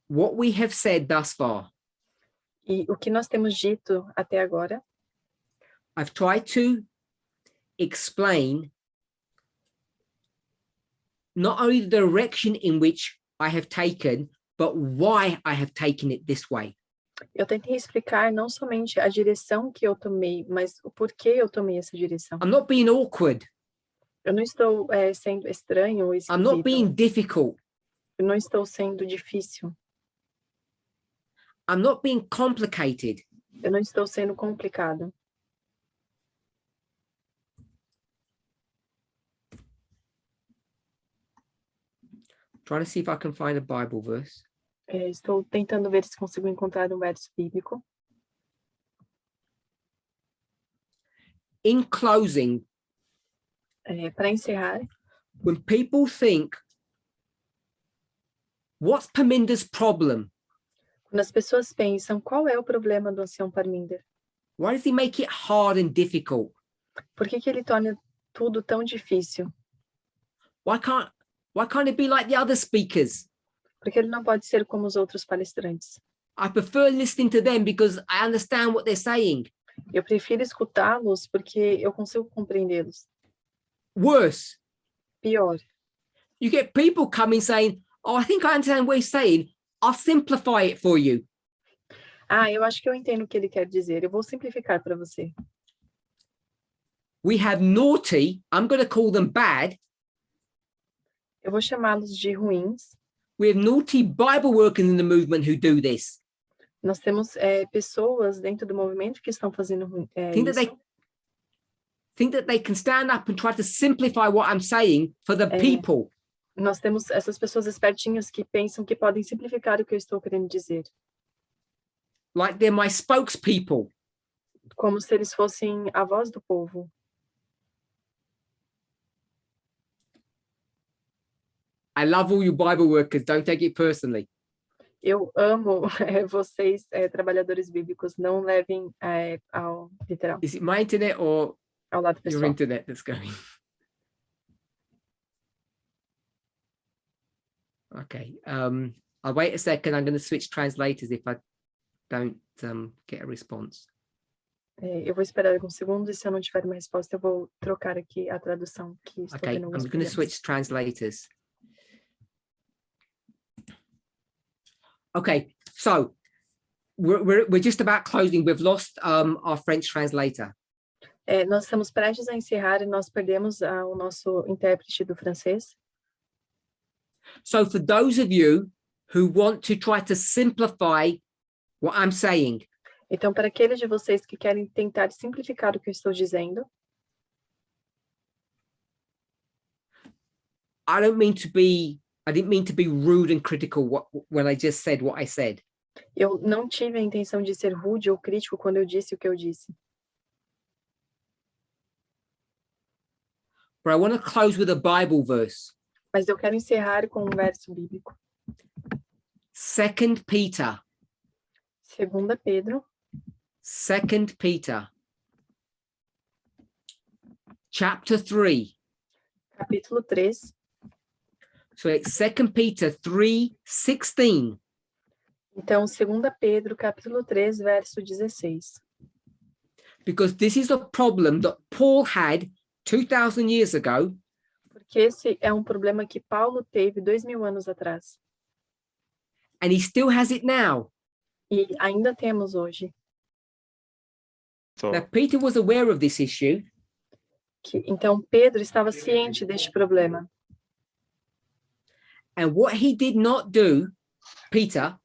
[SPEAKER 1] What we have said thus far,
[SPEAKER 2] E o que nós temos dito até agora,
[SPEAKER 1] I've tried to explain not only the direction in which I have taken, but why I have taken it this way.
[SPEAKER 2] eu tentei explicar não somente a direção que eu tomei, mas o porquê eu tomei essa direção.
[SPEAKER 1] I'm not being awkward.
[SPEAKER 2] Eu não estou sendo estranho ou
[SPEAKER 1] I'm not
[SPEAKER 2] esquisito.
[SPEAKER 1] being difficult.
[SPEAKER 2] Eu não estou sendo difícil.
[SPEAKER 1] I'm not being complicated.
[SPEAKER 2] Eu não estou sendo complicado.
[SPEAKER 1] Trying to see if I can find a Bible verse.
[SPEAKER 2] Estou tentando ver se consigo encontrar um verso bíblico.
[SPEAKER 1] In closing,
[SPEAKER 2] Para encerrar,
[SPEAKER 1] when people think, what's Parminder's problem?
[SPEAKER 2] quando as pessoas pensam, qual é o problema do ancião Parminder?
[SPEAKER 1] Why does he make it hard and difficult?
[SPEAKER 2] Por que ele torna tudo tão difícil?
[SPEAKER 1] Why can't it be like the other speakers?
[SPEAKER 2] Porque ele não pode ser como os outros palestrantes.
[SPEAKER 1] I prefer listening to them because I understand what they're saying.
[SPEAKER 2] Eu prefiro escutá-los porque eu consigo compreendê-los.
[SPEAKER 1] Worse,
[SPEAKER 2] Pior,
[SPEAKER 1] you get people coming saying, oh, I think I understand what he's saying. I'll simplify it for you.
[SPEAKER 2] eu acho que eu entendo o que ele quer dizer. Eu vou simplificar para você.
[SPEAKER 1] We have naughty, I'm going to call them bad.
[SPEAKER 2] Eu vou chamá-los de ruins.
[SPEAKER 1] We have naughty Bible workers in the movement who do this.
[SPEAKER 2] Nós temos pessoas dentro do movimento que estão fazendo isso.
[SPEAKER 1] Think that they can stand up and try to simplify what I'm saying for the people.
[SPEAKER 2] Nós temos essas pessoas espertinhas que pensam que podem simplificar o que eu estou querendo dizer.
[SPEAKER 1] like they're my spokespeople.
[SPEAKER 2] como se eles fossem a voz do povo.
[SPEAKER 1] I love all you Bible workers. Don't take it personally.
[SPEAKER 2] Eu amo vocês, trabalhadores bíblicos, não levem ao literal,
[SPEAKER 1] Is it my internet or
[SPEAKER 2] ao lado
[SPEAKER 1] your
[SPEAKER 2] pessoal.
[SPEAKER 1] internet that's going? Okay. I'll wait a second. I'm going to switch translators if I don't get a response.
[SPEAKER 2] Eu vou esperar alguns segundos e se eu não tiver uma resposta, eu vou trocar aqui a tradução que estou
[SPEAKER 1] Okay,
[SPEAKER 2] tendo
[SPEAKER 1] I'm
[SPEAKER 2] alguns
[SPEAKER 1] going to
[SPEAKER 2] problemas.
[SPEAKER 1] switch translators. Okay, so we're just about closing. We've lost our French translator.
[SPEAKER 2] Nós estamos prestes a encerrar e nós perdemos o nosso intérprete do francês.
[SPEAKER 1] So for those of you who want to try to simplify what I'm saying,
[SPEAKER 2] Então, para aqueles de vocês que querem tentar simplificar o que eu estou dizendo,
[SPEAKER 1] I didn't mean to be rude and critical when I just said what I said.
[SPEAKER 2] eu não tive a intenção de ser rude ou crítico quando eu disse o que eu disse.
[SPEAKER 1] But I want to close with a Bible verse.
[SPEAKER 2] Mas eu quero encerrar com um verso bíblico.
[SPEAKER 1] 2 Peter.
[SPEAKER 2] 2 Pedro,
[SPEAKER 1] 2 Peter. Chapter 3.
[SPEAKER 2] capítulo 3.
[SPEAKER 1] So it's 2 Peter 3:16.
[SPEAKER 2] Então, 2 Pedro, capítulo 3, verso 16.
[SPEAKER 1] Because this is a problem that Paul had 2,000 years ago.
[SPEAKER 2] Porque esse é um problema que Paulo teve 2000 anos atrás.
[SPEAKER 1] And he still has it now.
[SPEAKER 2] E ainda temos hoje.
[SPEAKER 1] Now, Peter was aware of this issue.
[SPEAKER 2] Então, Pedro estava ciente deste problema.
[SPEAKER 1] And what he did not do, Peter,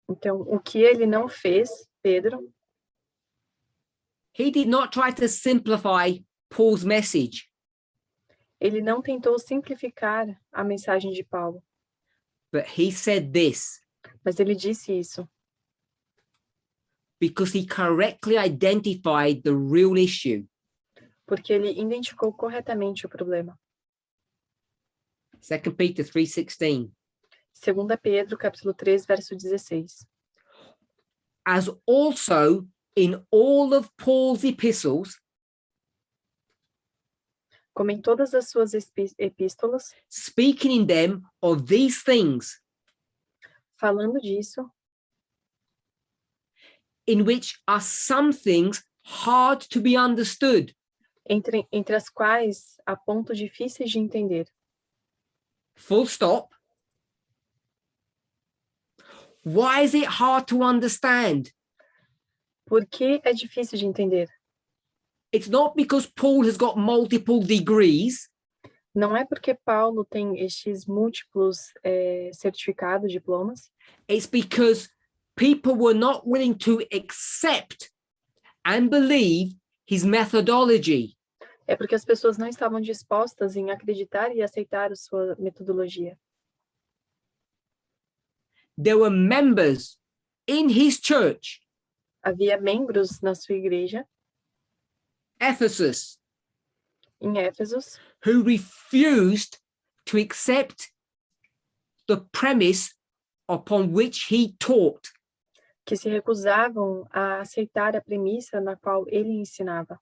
[SPEAKER 2] Então, o que ele não fez, Pedro,
[SPEAKER 1] he did not try to simplify Paul's message.
[SPEAKER 2] ele não tentou simplificar a mensagem de Paulo,
[SPEAKER 1] But he said this,
[SPEAKER 2] mas ele disse isso,
[SPEAKER 1] because he correctly identified the real issue.
[SPEAKER 2] porque ele identificou corretamente o problema.
[SPEAKER 1] 2 Peter 3:16.
[SPEAKER 2] 2 Pedro, capítulo 3, verso 16.
[SPEAKER 1] As also in all of Paul's epistles,
[SPEAKER 2] Como em todas as suas epístolas,
[SPEAKER 1] speaking in them of these things,
[SPEAKER 2] falando disso,
[SPEAKER 1] in which are some things hard to be understood.
[SPEAKER 2] entre as quais há pontos difíceis de entender.
[SPEAKER 1] Full stop. Why is it hard to understand?
[SPEAKER 2] Por que é difícil de entender?
[SPEAKER 1] It's not because Paul has got multiple degrees.
[SPEAKER 2] Não é porque Paulo tem estes múltiplos certificados, diplomas.
[SPEAKER 1] It's because people were not willing to accept and believe his methodology.
[SPEAKER 2] É porque as pessoas não estavam dispostas em acreditar e aceitar a sua metodologia.
[SPEAKER 1] There were members in his church,
[SPEAKER 2] Havia membros na sua igreja,
[SPEAKER 1] Ephesus,
[SPEAKER 2] em Éfesos,
[SPEAKER 1] who refused to accept the premise upon which he taught.
[SPEAKER 2] que se recusavam a aceitar a premissa na qual ele ensinava.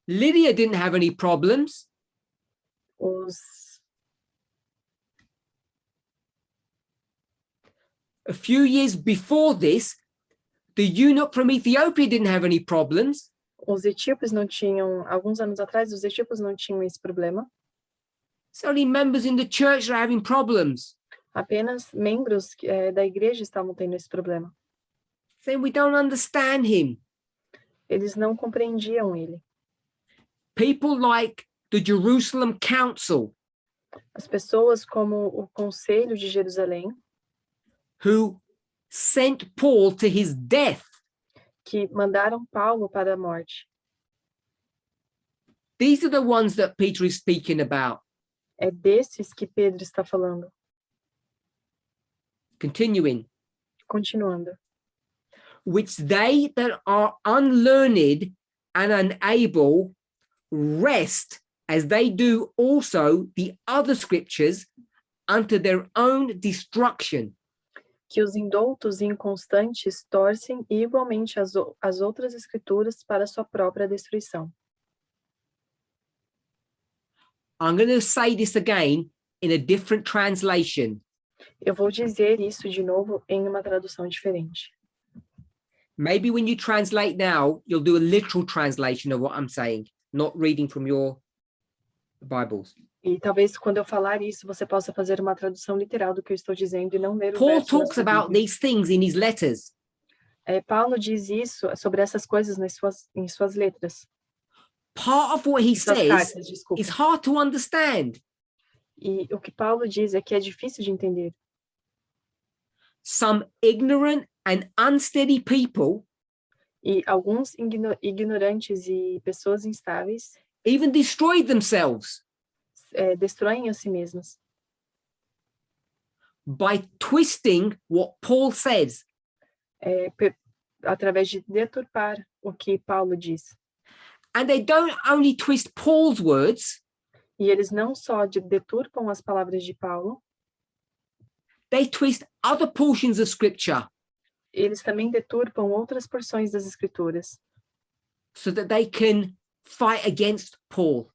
[SPEAKER 1] Lydia didn't have any problems. A few years before this, the eunuch from Ethiopia didn't have any problems.
[SPEAKER 2] Os etíopes não tinham, alguns anos atrás, os etíopes não tinham esse problema.
[SPEAKER 1] It's only members in the church that are having problems.
[SPEAKER 2] Apenas membros da igreja estavam tendo esse problema.
[SPEAKER 1] Saying we don't understand him.
[SPEAKER 2] Eles não compreendiam ele.
[SPEAKER 1] People like the Jerusalem Council,
[SPEAKER 2] As pessoas como o Conselho de Jerusalém,
[SPEAKER 1] who sent Paul to his death.
[SPEAKER 2] que mandaram Paulo para a morte.
[SPEAKER 1] These are the ones that Peter is speaking about.
[SPEAKER 2] É desses que Pedro está falando.
[SPEAKER 1] Continuing.
[SPEAKER 2] Continuando.
[SPEAKER 1] which they that are unlearned and unable wrest, as they do also the other scriptures, unto their own destruction.
[SPEAKER 2] Que os indoutos e inconstantes torcem igualmente as outras escrituras para sua própria destruição.
[SPEAKER 1] I'm going to say this again in a different translation.
[SPEAKER 2] Eu vou dizer isso de novo em uma tradução diferente.
[SPEAKER 1] Maybe when you translate now, you'll do a literal translation of what I'm saying, not reading from your Bibles.
[SPEAKER 2] E talvez quando eu falar isso, você possa fazer uma tradução literal do que eu estou dizendo e não ler o
[SPEAKER 1] Paul
[SPEAKER 2] verso da
[SPEAKER 1] talks
[SPEAKER 2] sua
[SPEAKER 1] about
[SPEAKER 2] Bíblia.
[SPEAKER 1] these things in his letters.
[SPEAKER 2] Paulo diz isso sobre essas coisas em suas letras,
[SPEAKER 1] Part of what he
[SPEAKER 2] suas
[SPEAKER 1] says
[SPEAKER 2] cartas, desculpa.
[SPEAKER 1] is hard to understand.
[SPEAKER 2] E o que Paulo diz é que é difícil de entender.
[SPEAKER 1] Some ignorant and unsteady people
[SPEAKER 2] E alguns ignorantes e pessoas instáveis
[SPEAKER 1] even destroyed themselves
[SPEAKER 2] destroem a si mesmos
[SPEAKER 1] by twisting what Paul says.
[SPEAKER 2] Através de deturpar o que Paulo diz.
[SPEAKER 1] And they don't only twist Paul's words,
[SPEAKER 2] E eles não só deturpam as palavras de Paulo,
[SPEAKER 1] they twist other portions of scripture
[SPEAKER 2] eles também deturpam outras porções das escrituras,
[SPEAKER 1] so that they can fight against Paul.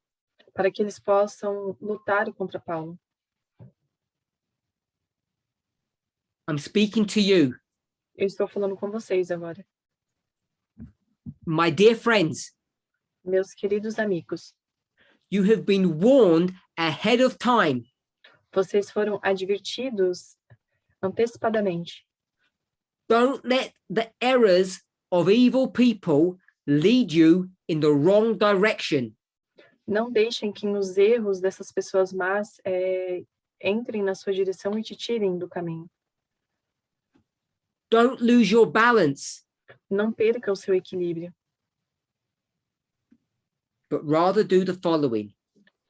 [SPEAKER 2] para que eles possam lutar contra Paulo.
[SPEAKER 1] I'm speaking to you,
[SPEAKER 2] Eu estou falando com vocês agora,
[SPEAKER 1] my dear friends.
[SPEAKER 2] meus queridos amigos.
[SPEAKER 1] You have been warned ahead of time.
[SPEAKER 2] Vocês foram advertidos antecipadamente.
[SPEAKER 1] Don't let the errors of evil people lead you in the wrong direction.
[SPEAKER 2] Não deixem que os erros dessas pessoas más entrem na sua direção e te tirem do caminho.
[SPEAKER 1] Don't lose your balance,
[SPEAKER 2] Não perca o seu equilíbrio,
[SPEAKER 1] but rather do the following.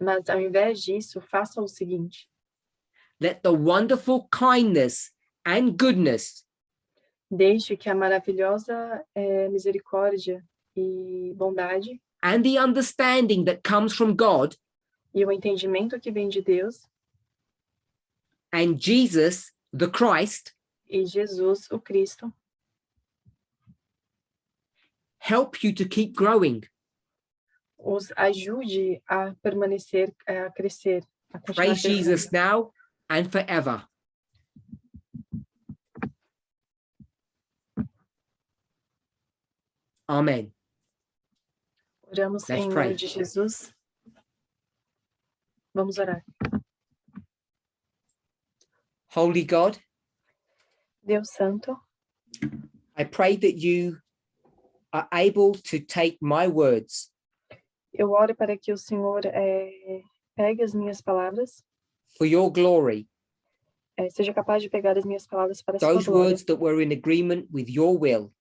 [SPEAKER 2] mas ao invés disso, faça o seguinte:
[SPEAKER 1] Let the wonderful kindness and goodness
[SPEAKER 2] deixe que a maravilhosa misericórdia e bondade
[SPEAKER 1] and the understanding that comes from God
[SPEAKER 2] e o entendimento que vem de Deus
[SPEAKER 1] and Jesus, the Christ,
[SPEAKER 2] e Jesus, o Cristo,
[SPEAKER 1] help you to keep growing.
[SPEAKER 2] os ajude a permanecer, a crescer, a continuar
[SPEAKER 1] Praise
[SPEAKER 2] crescendo.
[SPEAKER 1] Jesus now and forever. Amen.
[SPEAKER 2] Oramos
[SPEAKER 1] Let's
[SPEAKER 2] em
[SPEAKER 1] pray.
[SPEAKER 2] nome de Jesus. Vamos orar.
[SPEAKER 1] Holy God,
[SPEAKER 2] Deus Santo,
[SPEAKER 1] I pray that you are able to take my words
[SPEAKER 2] eu oro para que o Senhor pegue as minhas palavras,
[SPEAKER 1] for your glory,
[SPEAKER 2] seja capaz de pegar as minhas palavras para a sua
[SPEAKER 1] those
[SPEAKER 2] glória.
[SPEAKER 1] words that were in agreement with your will,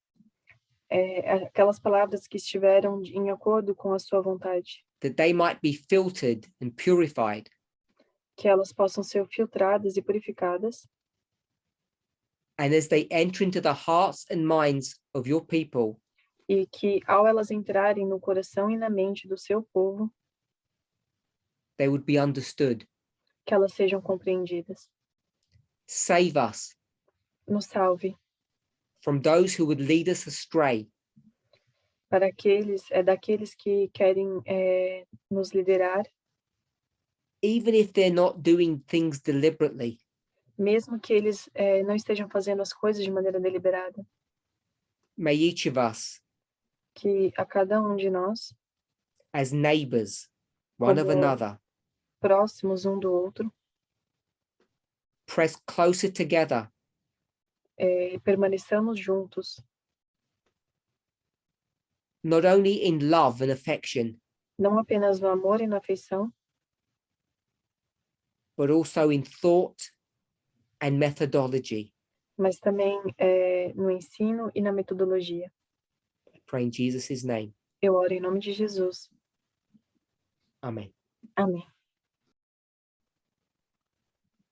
[SPEAKER 2] Aquelas palavras que estiveram em acordo com a sua vontade,
[SPEAKER 1] that they might be filtered and purified,
[SPEAKER 2] que elas possam ser filtradas e purificadas,
[SPEAKER 1] and as they enter into the hearts and minds of your people,
[SPEAKER 2] e que ao elas entrarem no coração e na mente do seu povo,
[SPEAKER 1] they would be understood.
[SPEAKER 2] que elas sejam compreendidas.
[SPEAKER 1] Save us
[SPEAKER 2] Nos salve
[SPEAKER 1] from those who would lead us astray,
[SPEAKER 2] para daqueles que querem nos liderar,
[SPEAKER 1] even if they're not doing things deliberately.
[SPEAKER 2] mesmo que eles não estejam fazendo as coisas de maneira deliberada.
[SPEAKER 1] May each of us,
[SPEAKER 2] Que a cada de nós,
[SPEAKER 1] as neighbors, one of
[SPEAKER 2] Como-
[SPEAKER 1] another,
[SPEAKER 2] próximos um do outro,
[SPEAKER 1] press closer together
[SPEAKER 2] permaneçamos juntos,
[SPEAKER 1] not only in love and affection,
[SPEAKER 2] não apenas no amor e na afeição,
[SPEAKER 1] but also in thought and methodology.
[SPEAKER 2] mas também no ensino e na metodologia.
[SPEAKER 1] I pray in Jesus' name.
[SPEAKER 2] Eu oro em nome de Jesus.
[SPEAKER 1] Amen.
[SPEAKER 2] Amém.